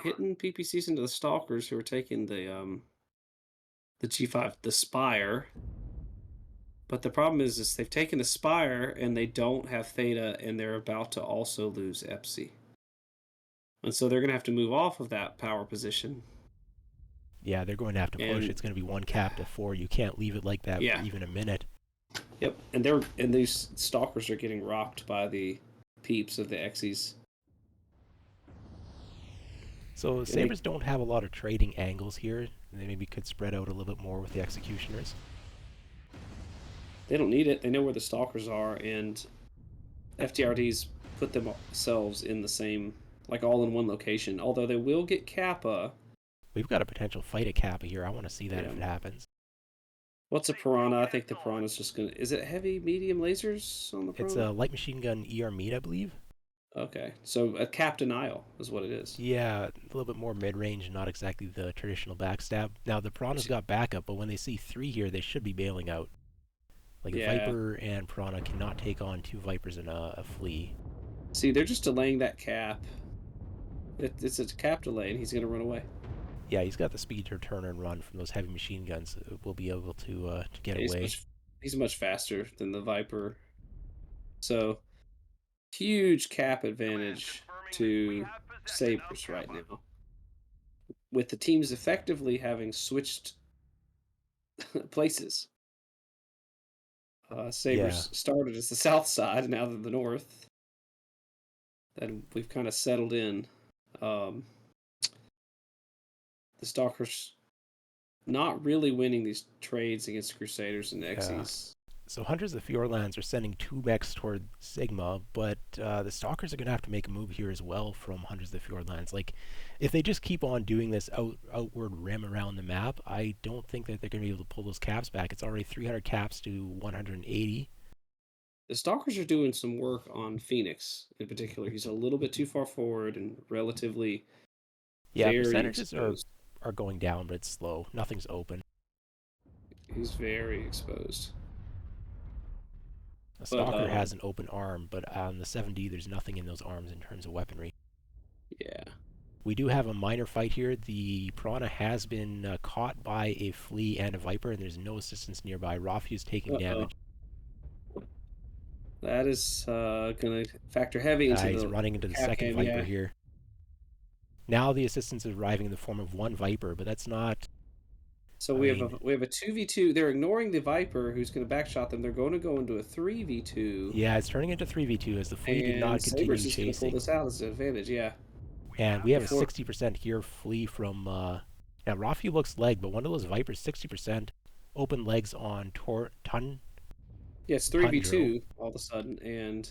hitting PPCs into the stalkers who are taking the G5, the Spire. But the problem is they've taken the Spire and they don't have Theta, and they're about to also lose Epsi. And so they're going to have to move off of that power position. Yeah, they're going to have to push. And It's going to be 1 cap to 4. You can't leave it like that for yeah, even a minute. yep. And these stalkers are getting rocked by the peeps of the Xy's. So And Sabres don't have a lot of trading angles here. They maybe could spread out a little bit more with the Executioners. they don't need it. They know where the stalkers are, and FTRDs put themselves in the same, like all in one location. Although they will get Kappa. We've got a potential fight at Kappa here. I want to see that Yeah. if it happens. What's a Piranha? I think the Piranha's just gonna. Is it heavy, medium lasers on the It's Piranha? a light machine gun ER meat, I believe. Okay, so a Captain Isle is what it is. Yeah, a little bit more mid-range, not exactly the traditional backstab. Now the Piranha's got backup, but when they see 3 here, they should be bailing out. Like Yeah. Viper and Piranha cannot take on 2 Vipers and a Flea. See, they're just delaying that cap. It's a cap delay, and he's gonna run away. Yeah, he's got the speed to turn and run from those heavy machine guns. We'll be able to get He's away. much faster than the Viper. So huge cap advantage to Sabers right now, with the teams effectively having switched places. Yeah, Sabers started as the south side, and now they're the north. And we've kind of settled in. Um, the Stalkers not really winning these trades against Crusaders and yeah. Xyz. So Hunters of the Fjordlands are sending 2 mechs toward Sigma, but the Stalkers are going to have to make a move here as well from Hunters of the Fjordlands. Like, if they just keep on doing this outward rim around the map, I don't think that they're going to be able to pull those caps back. It's already 300 caps to 180. The Stalkers are doing some work on Phoenix in particular. He's a little bit too far forward and relatively Yeah, very percentages exposed. are going down, but it's slow. Nothing's open. He's very exposed. A But Stalker has an open arm, but on the 7D, there's nothing in those arms in terms of weaponry. yeah. We do have a minor fight here. The Piranha has been caught by a Flea and a Viper, and there's no assistance nearby. Rafi's taking Uh-oh. damage. That is going to factor heavy into He's the running into the cap second game, Viper yeah. here. Now the assistance is arriving in the form of 1 Viper, but that's not. So I mean, we have a 2v2. They're ignoring the Viper who's going to backshot them. They're going to go into a 3v2. yeah, it's turning into 3v2 as the Flea did And not continue Sabers is going to pull chasing. this out as an advantage, yeah. And we have a Before 60% here Flea from. Now, Rafi looks leg, but one of those Vipers, 60%, open legs on yeah, it's Tundro. 3v2 all of a sudden, and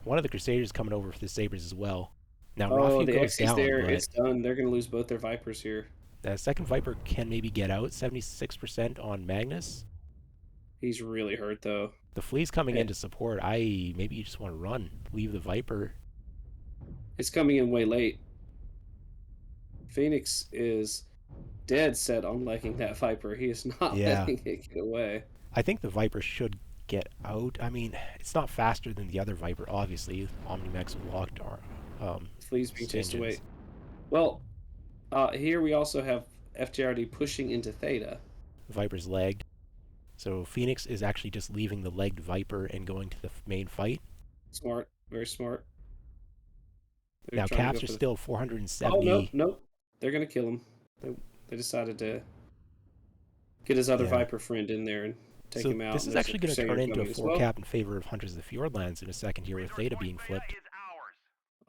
One of the Crusaders coming over for the Sabres as well. Now, oh, Rafi the goes Xyz down, there, but it's done. They're going to lose both their Vipers here. the second Viper can maybe get out. 76% on Magnus. He's really hurt though. The Flea's coming Eh, in to support. Maybe you just want to run. Leave the Viper. It's coming in way late. Phoenix is dead set on liking that Viper. He is not Yeah. letting it get away. I think the Viper should get out. I mean, it's not faster than the other Viper, obviously. Omnimex with locked Flea's being chased away. engines. Well, here we also have FJRD pushing into Theta. The Viper's lagged. So Phoenix is actually just leaving the legged Viper and going to the main fight. Smart, very smart. They're Now trying to caps go are for the. still Oh no, 470. no, they're gonna kill him. They decided to get his other Yeah. Viper friend in there and take So him out. this And is there's a actually going to turn Crusader into a coming as 4 well. cap in favor of Hunters of the Fjordlands in a second here with Theta being flipped.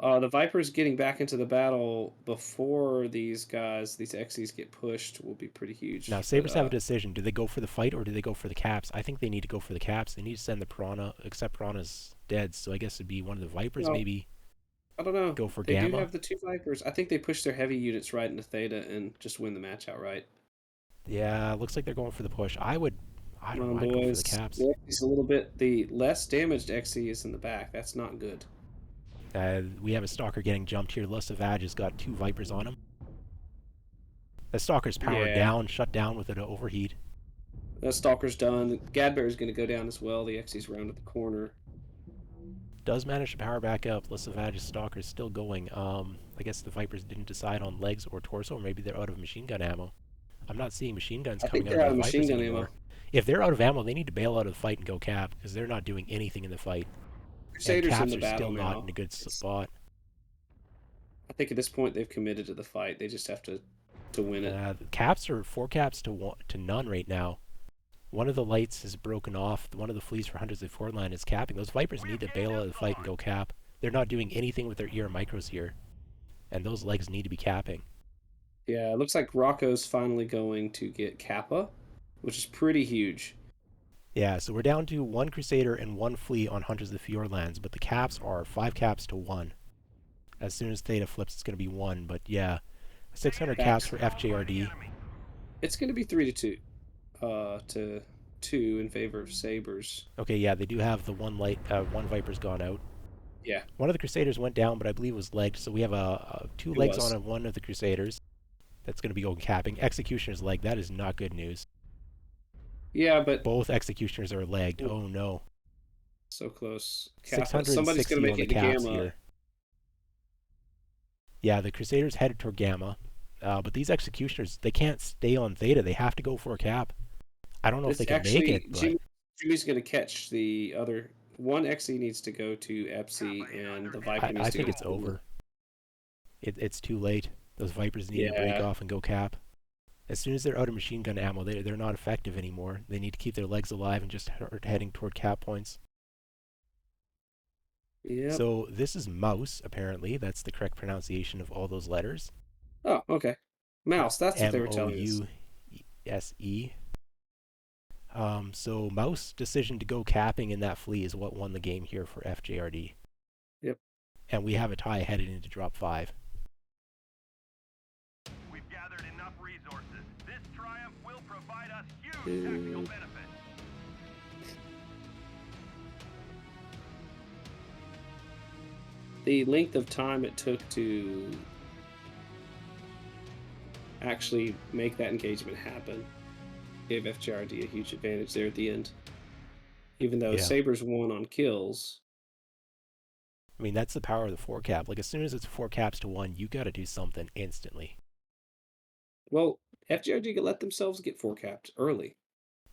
The Vipers getting back into the battle before these guys, these Xyz get pushed, will be pretty huge. Now But Sabres have a decision. Do they go for the fight or do they go for the caps? I think they need to go for the caps. They need to send the Piranha, except Piranha's dead, so I guess it'd be one of the Vipers no, maybe I don't know. go for They do Gamma. have the two Vipers. I think they push their heavy units right into Theta and just win the match outright. Yeah, looks like they're going for the push. I don't Come know, on, I'd go for the boys. caps. The Xyz a little bit. The less damaged XY is in the back. That's not good. We have a Stalker getting jumped here. Le Savage has got 2 Vipers on him. The Stalker's powered Yeah. down, shut down with an overheat. The Stalker's done. Gadbear's going to go down as well. The XY's rounded the corner. Does manage to power back up. Le Savage's Stalker is still going. I guess the Vipers didn't decide on legs or torso, or maybe they're out of machine gun ammo. I'm not seeing machine guns I think coming out they're out of of the machine Vipers gun anymore. ammo. If they're out of ammo, they need to bail out of the fight and go cap, because they're not doing anything in the fight. And Crusaders in caps the are battle still not now. in a good spot. I think at this point they've committed to the fight. They just have to win it. The caps are 4 caps to none right now. One of the lights is broken off. One of the fleas for Hunters of Fordland is capping. Those Vipers need to bail out of the fight and go cap. They're not doing anything with their ear micros here. And those legs need to be capping. Yeah, it looks like Rocco's finally going to get Kappa, which is pretty huge. Yeah, so we're down to 1 Crusader and 1 Flea on Hunters of the Fjordlands, but the caps are 5 caps to 1. As soon as Theta flips, it's going to be 1, but yeah. 600 caps for FJRD. It's going to be 3-2 to 2 in favor of Sabers. Okay, yeah, they do have the 1 Viper's gone out. Yeah. One of the Crusaders went down, but I believe it was legged, so we have 2 legs on one of the Crusaders. That's going to be going capping. Executioner's leg, that is not good news. Yeah, but both Executioners are legged. Oh no. So close. Kappa. Somebody's going to make it to Gamma. Here. Yeah, the Crusaders headed toward Gamma. But these Executioners, they can't stay on Theta. They have to go for a cap. I don't know if they can make it, but... Jimmy's going to catch the other one XE needs to go to Epsi, and the Viper needs I to go think to it's Puma. over. It's too late. Those Vipers need to break Yeah. off and go cap. As soon as they're out of machine gun ammo, they're not effective anymore. They need to keep their legs alive and just start heading toward cap points. Yep. So this is mouse, apparently. That's the correct pronunciation of all those letters. Oh, okay. Mouse. That's what they were telling us. Mouse. So mouse decision to go capping in that flea is what won the game here for FJRD. Yep. And we have a tie headed into drop 5. We've gathered enough resources. This triumph will provide us huge tactical benefit. The length of time it took to actually make that engagement happen gave FJRD a huge advantage there at the end. Even though Yeah. Sabers won on kills. I mean, that's the power of the 4 cap. Like, as soon as it's 4 caps to 1, you got to do something instantly. Well, FJRD let themselves get 4 capped early.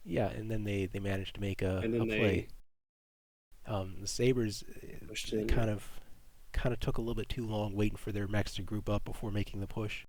Yeah, and then they managed to make a And then play. they The Sabers pushed in. kind of took a little bit too long waiting for their mechs to group up before making the push.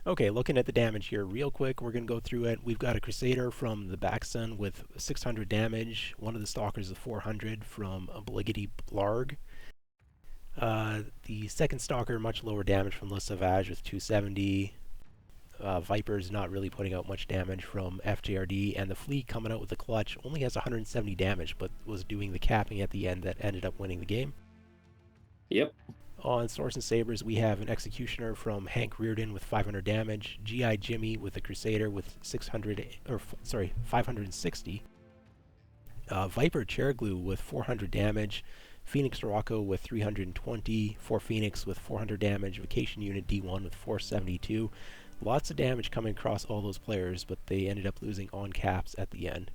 Okay, looking at the damage here real quick, we're going to go through it. We've got a Crusader from the Backsun with 600 damage. One of the Stalkers is 400 from Obligity Blarg. The second Stalker, much lower damage from Le Sauvage with 270. Viper's not really putting out much damage from FJRD, and the Fleet coming out with the clutch only has 170 damage, but was doing the capping at the end that ended up winning the game. Yep. On Sorensen Sabers, we have an Executioner from Hank Reardon with 500 damage, GI Jimmy with the Crusader with 560, Viper Chairglue with 400 damage, Phoenix Rocco with 320, 4 Phoenix with 400 damage, Vacation Unit D1 with 472. Lots of damage coming across all those players, but they ended up losing on caps at the end.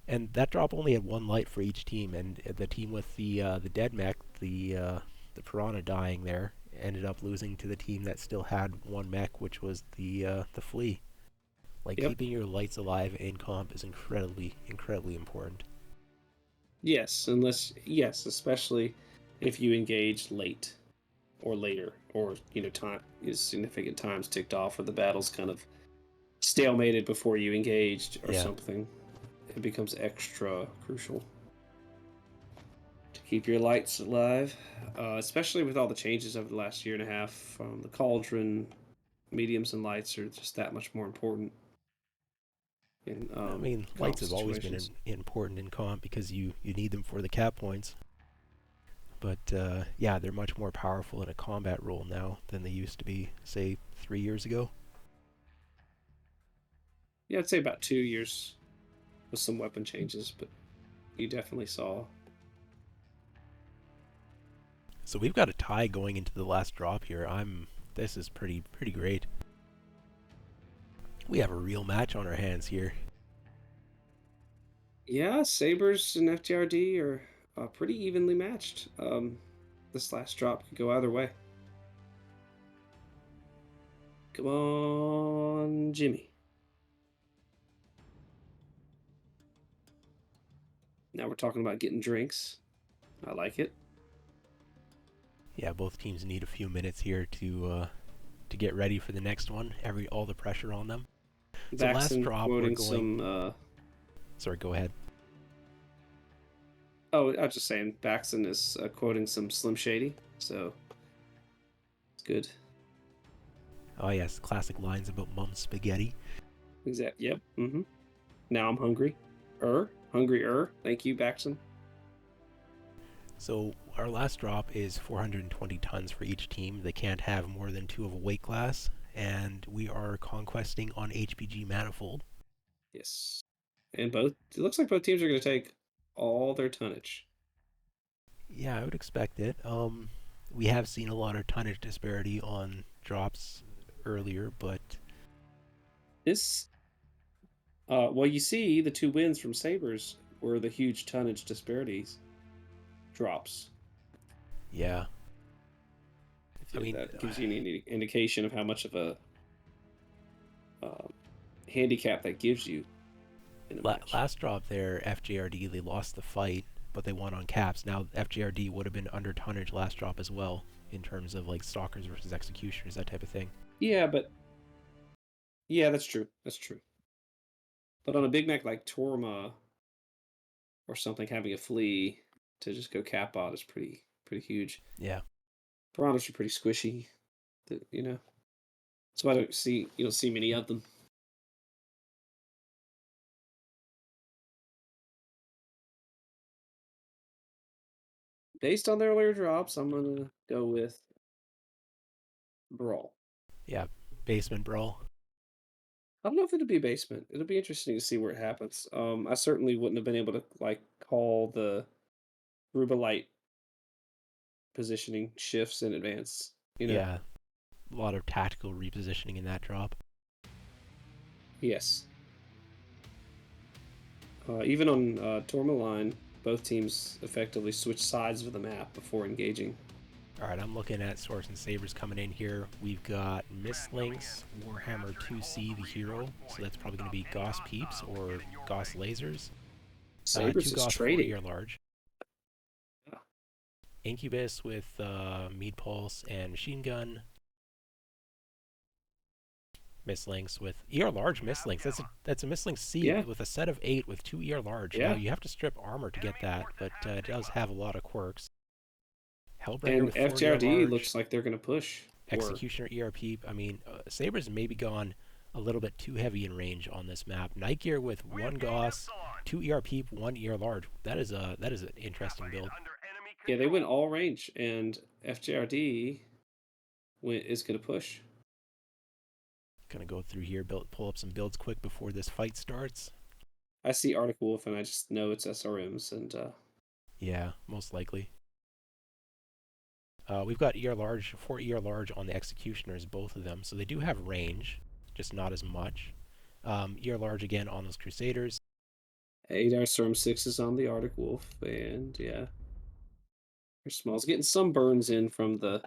And that drop only had 1 light for each team, and the team with the dead mech, the Piranha dying there, ended up losing to the team that still had 1 mech, which was the Flea. Like, Yep. keeping your lights alive in comp is incredibly important. Yes, especially if you engage late or later, or time significant times ticked off, or the battle's kind of stalemated before you engaged or Yeah. something. It becomes extra crucial to keep your lights alive, especially with all the changes over the last year and a half. The cauldron, mediums, and lights are just that much more important in I mean, comp lights have always been situations. important in comp because you need them for the cap points. But yeah, they're much more powerful in a combat role now than they used to be, say, 3 years ago. Yeah, I'd say about 2 years with some weapon changes, but you definitely saw. So we've got a tie going into the last drop here. This is pretty great. We have a real match on our hands here. Yeah, Sabers and FTRD are pretty evenly matched. This last drop could go either way. Come on, Jimmy. Now we're talking about getting drinks. I like it. Yeah, both teams need a few minutes here to get ready for the next one. All the pressure on them. So last Baxton drop, we're quoting going. some. Sorry, go ahead. Oh, I was just saying, Baxton is quoting some Slim Shady, so it's good. Oh yes, classic lines about mum spaghetti. Exactly. Yep. Mm-hmm. Now I'm hungry. Hungry. Thank you, Baxton. So our last drop is 420 tons for each team. They can't have more than 2 of a weight class, and we are conquesting on HPG Manifold. Yes. And both. It looks like both teams are going to take all their tonnage. Yeah, I would expect it. We have seen a lot of tonnage disparity on drops earlier, but This. Well, you see the 2 wins from Sabers. where the huge tonnage disparities drops. Yeah. I mean, That gives you any indication of how much of a handicap that gives you in a match. last drop there, FJRD, they lost the fight, but they won on caps. Now, FJRD would have been under tonnage last drop as well, in terms of like stalkers versus executioners, that type of thing. Yeah, that's true. That's true. But on a big Mac like Torma or something, having a flea to just go cap out is pretty huge. Yeah. Piranhas are pretty squishy, So I don't see you don't see many of them. Based on their earlier drops, I'm gonna go with Brawl. Yeah. Basement Brawl. I don't know if it'll be basement. It'll be interesting to see where it happens. I certainly wouldn't have been able to call the Rubelite positioning shifts in advance. Yeah. A lot of tactical repositioning in that drop. Yes. Even on Tourmaline, both teams effectively switch sides of the map before engaging. All right, I'm looking at Sorensen Sabers coming in here. We've got Mistlinks, Warhammer 2C, the hero. So that's probably going to be Gauss Peeps or Gauss Lasers. Sabers two is Gauss trading. 4ER large. Yeah. Incubus with Mead Pulse and Machine Gun. Mistlinks with ER large Mistlinks. That's a Mistlink C with a set of 8 with 2 ER large. Yeah. Now you have to strip armor to get that, but it does have a lot of quirks. Hellbringer And with 4 FJRD ER large. looks like they're going to push. Executioner ERP. I mean, Sabers maybe gone a little bit too heavy in range on this map. Night Gear with 1 Gauss, 2 ERP, 1 ER large. That is an interesting build. Yeah, they went all range, and FJRD is going to push. Gonna go through here, pull up some builds quick before this fight starts. I see Arctic Wolf, and I just know it's SRMs, and yeah, most likely. We've got ER large, 4 ER large on the Executioners, both of them, so they do have range, just not as much. ER large again on those Crusaders. 8 SRM 6s on the Arctic Wolf, and yeah. Small's getting some burns in from the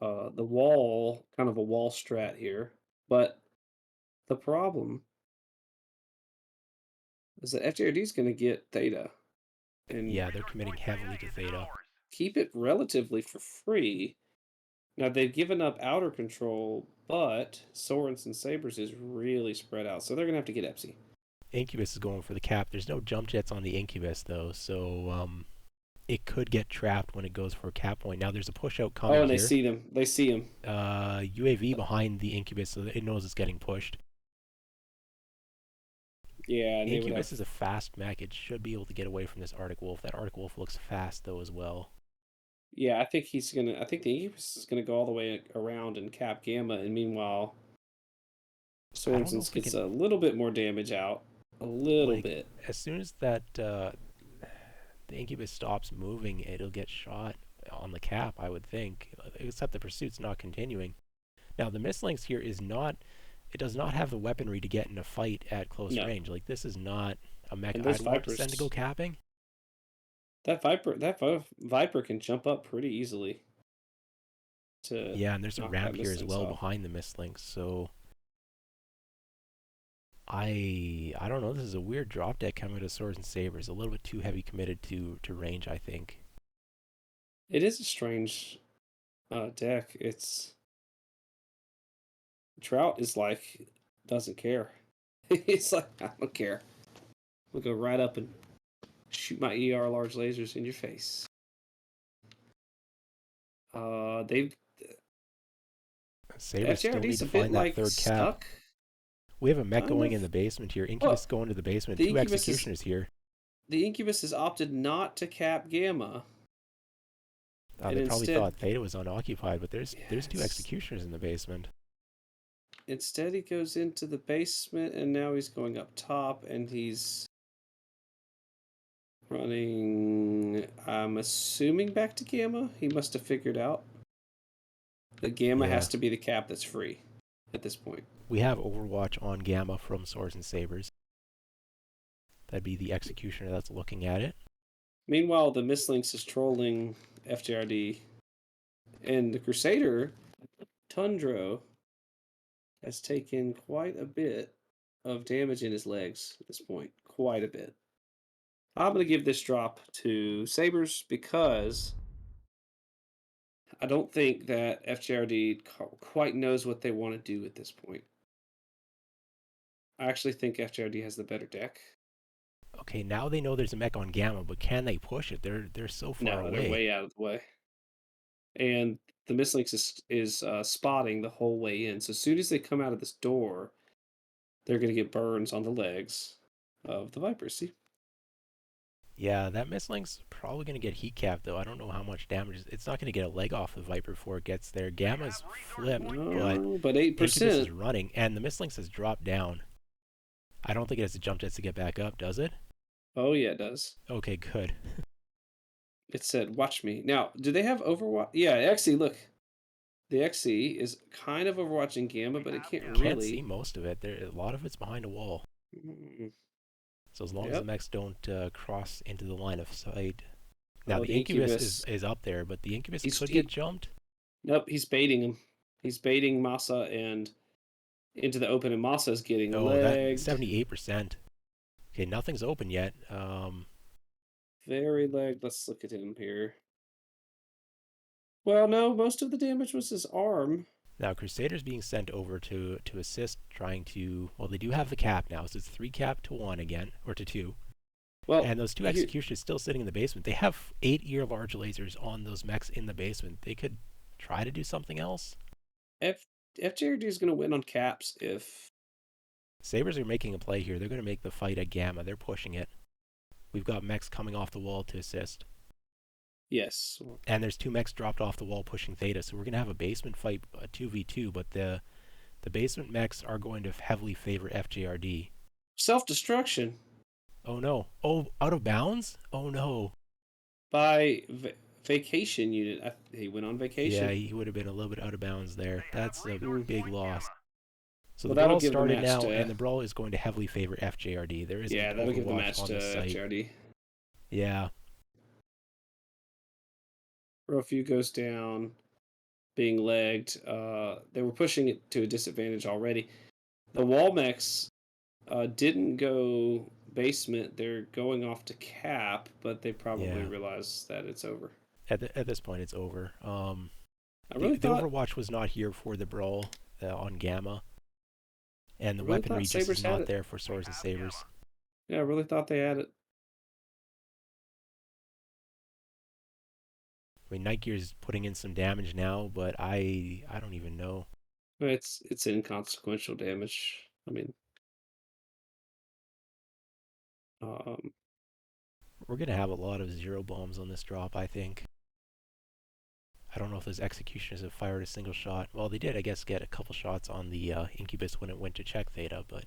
wall, kind of a wall strat here. But the problem is that FJRD is going to get Theta. And yeah, they're committing heavily to Theta. Keep it relatively for free. Now, they've given up outer control, but Sorensen Sabers is really spread out, so they're going to have to get Epsy. Incubus is going for the cap. There's no jump jets on the Incubus, though, so it could get trapped when it goes for a cap point. Now, there's a push out coming here. Oh, and they see them. They see him. UAV behind the Incubus, so it knows it's getting pushed. Yeah, and Incubus is a fast mech. It should be able to get away from this Arctic Wolf. That Arctic Wolf looks fast, though, as well. Yeah, I think the Incubus is gonna go all the way around and cap Gamma, and meanwhile, Sorensen gets a little bit more damage out. A little bit. As soon as that the Incubus stops moving, it'll get shot on the cap, I would think. Except the pursuit's not continuing. Now, the Mistlinks here is not... It does not have the weaponry to get in a fight at close range. Like, this is not a mech I'd want to send to go capping. That Viper can jump up pretty easily. Yeah, and there's a ramp here as well behind the Mistlinks, so... I don't know. This is a weird drop deck coming to Swords and Sabers. A little bit too heavy committed to range, I think. It is a strange deck. It's... Trout is like, doesn't care. It's like, I don't care. We'll go right up and shoot my ER large lasers in your face. Sabers still need to find that third cap. We have a mech going in the basement here. Incubus going to the basement. 2 Executioners here. The Incubus has opted not to cap Gamma. They probably thought Theta was unoccupied, but there's 2 Executioners in the basement. Instead, he goes into the basement, and now he's going up top, and he's running, I'm assuming, back to Gamma. He must have figured out that Gamma has to be the cap that's free at this point. We have Overwatch on Gamma from Swords and Sabers. That'd be the executioner that's looking at it. Meanwhile, the Mislinks is trolling FJRD, and the Crusader, Tundro, has taken quite a bit of damage in his legs at this point. Quite a bit. I'm going to give this drop to Sabers because I don't think that FJRD quite knows what they want to do at this point. I actually think FJRD has the better deck. Okay, now they know there's a mech on Gamma, but can they push it? They're so far No, away. they're way out of the way. And the Mislinks is spotting the whole way in. So as soon as they come out of this door, they're going to get burns on the legs of the Vipers. See? Yeah, that Mistlink's probably going to get heat capped, though. I don't know how much damage. It's not going to get a leg off the Viper before it gets there. Gamma's flipped, but No, but Incubus is 8%. running, and the Mistlinks has dropped down. I don't think it has a jump test to get back up, does it? Oh, yeah, it does. Okay, good. It said, watch me. Now, do they have Overwatch? Yeah, XE, look. The XE is kind of overwatching Gamma, but it can't really. Can't see most of it. A lot of it's behind a wall. Mm, So as long as the mechs don't cross into the line of sight. Now Oh, the Incubus is up there, but the Incubus could get jumped. Nope, he's baiting him. He's baiting Masa and into the open, and Masa's getting Oh, that legged. 78%. Okay, nothing's open yet. Very legged. Let's look at him here. Well, no, most of the damage was his arm. Now Crusader's being sent over to assist, trying to. Well, they do have the cap now, so it's 3 cap to 1 again, or to 2. Well, and those 2 executioners still sitting in the basement. They have 8-ear large lasers on those mechs in the basement. They could try to do something else. FJRD is going to win on caps if Sabers are making a play here. They're going to make the fight at Gamma. They're pushing it. We've got mechs coming off the wall to assist. Yes. And there's 2 mechs dropped off the wall pushing Theta. So we're going to have a basement fight, a 2v2, but the basement mechs are going to heavily favor FJRD. Self-destruction. Oh no. Oh, out of bounds? Oh no. By vacation unit. He went on vacation. Yeah, he would have been a little bit out of bounds there. That's a big loss. So Well, the that'll brawl give the started match now, to- and the brawl is going to heavily favor FJRD. There is Yeah, that'll give the Overwatch match on to the site. FJRD. Yeah. Rofu goes down, being legged. They were pushing it to a disadvantage already. The wall mechs didn't go basement. They're going off to cap, but they probably realize that it's over. At this point, it's over. I really the thought Overwatch was not here for the brawl on Gamma, and the I really weaponry thought just Sabers is had not it. there for Sorensen Sabers. Yeah, I really thought they had it. I mean, Night Gear's putting in some damage now, but I don't even know. It's inconsequential damage. I mean, we're gonna have a lot of 0 bombs on this drop, I think. I don't know if those executioners have fired a single shot. Well, they did, I guess, get a couple shots on the Incubus when it went to check Theta, but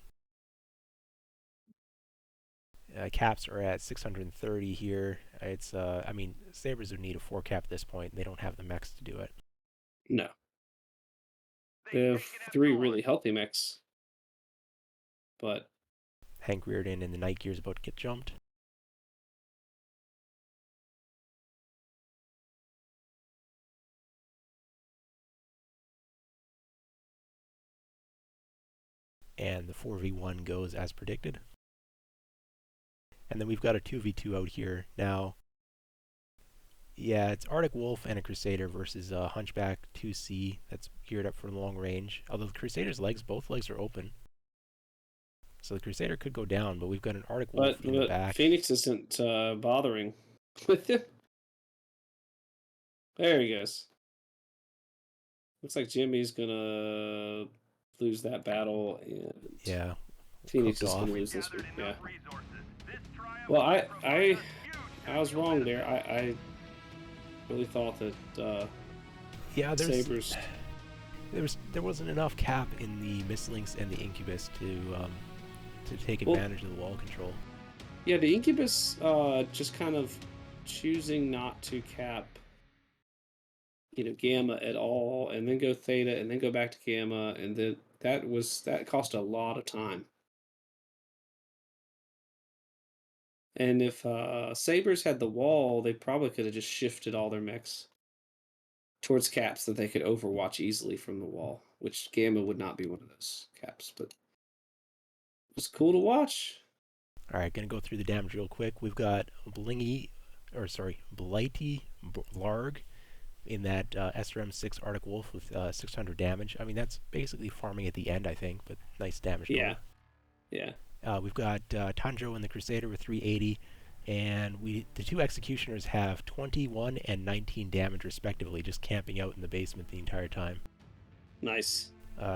caps are at 630 here. It's I mean, Sabers would need a 4 cap at this point. They don't have the mechs to do it. no. They have 3 really healthy mechs, but Hank Reardon and the Night Gear's about to get jumped. And the 4v1 goes as predicted. And then we've got a 2v2 out here. Now, yeah, it's Arctic Wolf and a Crusader versus a Hunchback 2C that's geared up for long range. Although the Crusader's legs, both legs are open. So the Crusader could go down, but we've got an Arctic Wolf in the back. Phoenix isn't bothering with him. There he goes. Looks like Jimmy's gonna lose that battle, and yeah, Phoenix is gonna lose this one. Yeah. Well, I was wrong there. I really thought that yeah, Sabers. There wasn't enough cap in the Mislinks and the Incubus to take advantage of the wall control. Yeah, the Incubus just kind of choosing not to cap, Gamma at all, and then go Theta, and then go back to Gamma, and then that cost a lot of time. And if Sabers had the wall, they probably could have just shifted all their mechs towards caps that they could overwatch easily from the wall, which Gamma would not be one of those caps, but it was cool to watch. All right, gonna go through the damage real quick. We've got Blighty Larg in that SRM6 Arctic Wolf with 600 damage. I mean, that's basically farming at the end, I think, but nice damage total. Yeah. We've got Tanjo and the Crusader with 380, and the two Executioners have 21 and 19 damage respectively, just camping out in the basement the entire time. Nice.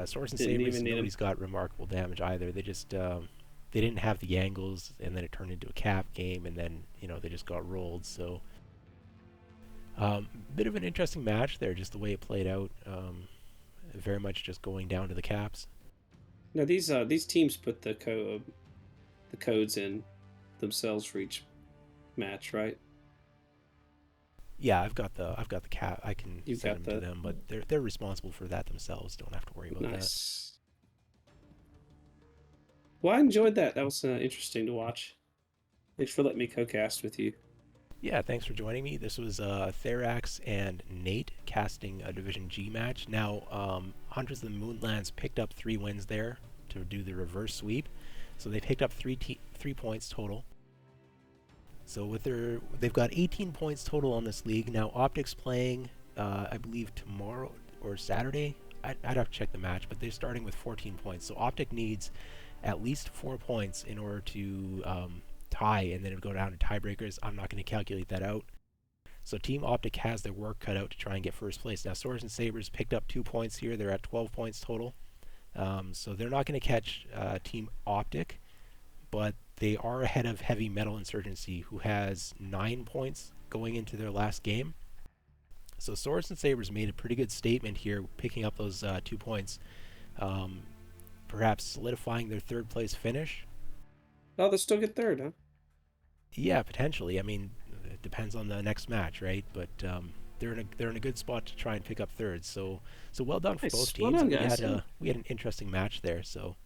Swords and Didn't Sabers, even need 'em. nobody's got remarkable damage either. They just they didn't have the angles, and then it turned into a cap game, and then they just got rolled. So bit of an interesting match there, just the way it played out. Very much just going down to the caps. Now these teams put the codes in themselves for each match, right? Yeah, I've got the cap. I can You've send got them to the- them, but they're responsible for that themselves. Don't have to worry about that. Nice. Well, I enjoyed that. That was interesting to watch. Thanks for letting me co-cast with you. Yeah, thanks for joining me. This was Therax and Nate casting a Division G match. Now, Hunters of the Moonlands picked up 3 wins there to do the reverse sweep, so they picked up 3 points total. So they've got 18 points total on this league. Now, Optic's playing, I believe tomorrow or Saturday. I'd have to check the match, but they're starting with 14 points. So Optic needs at least 4 points in order to tie, and then it would go down to tiebreakers. I'm not going to calculate that out. So Team Optic has their work cut out to try and get first place. Now Swords and Sabers picked up 2 points here. They're at 12 points total. So they're not going to catch Team Optic, but they are ahead of Heavy Metal Insurgency, who has 9 points going into their last game. So Swords and Sabers made a pretty good statement here, picking up those 2 points, perhaps solidifying their third place finish. Oh, they'll still get third, huh? Yeah, potentially. I mean, it depends on the next match, right? But they're in a good spot to try and pick up third. So well done for Nice. both Well teams. done, we guys. had an interesting match there. So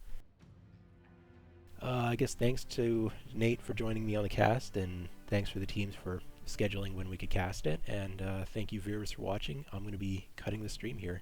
I guess thanks to Nate for joining me on the cast, and thanks for the teams for scheduling when we could cast it. And thank you viewers for watching. I'm going to be cutting the stream here.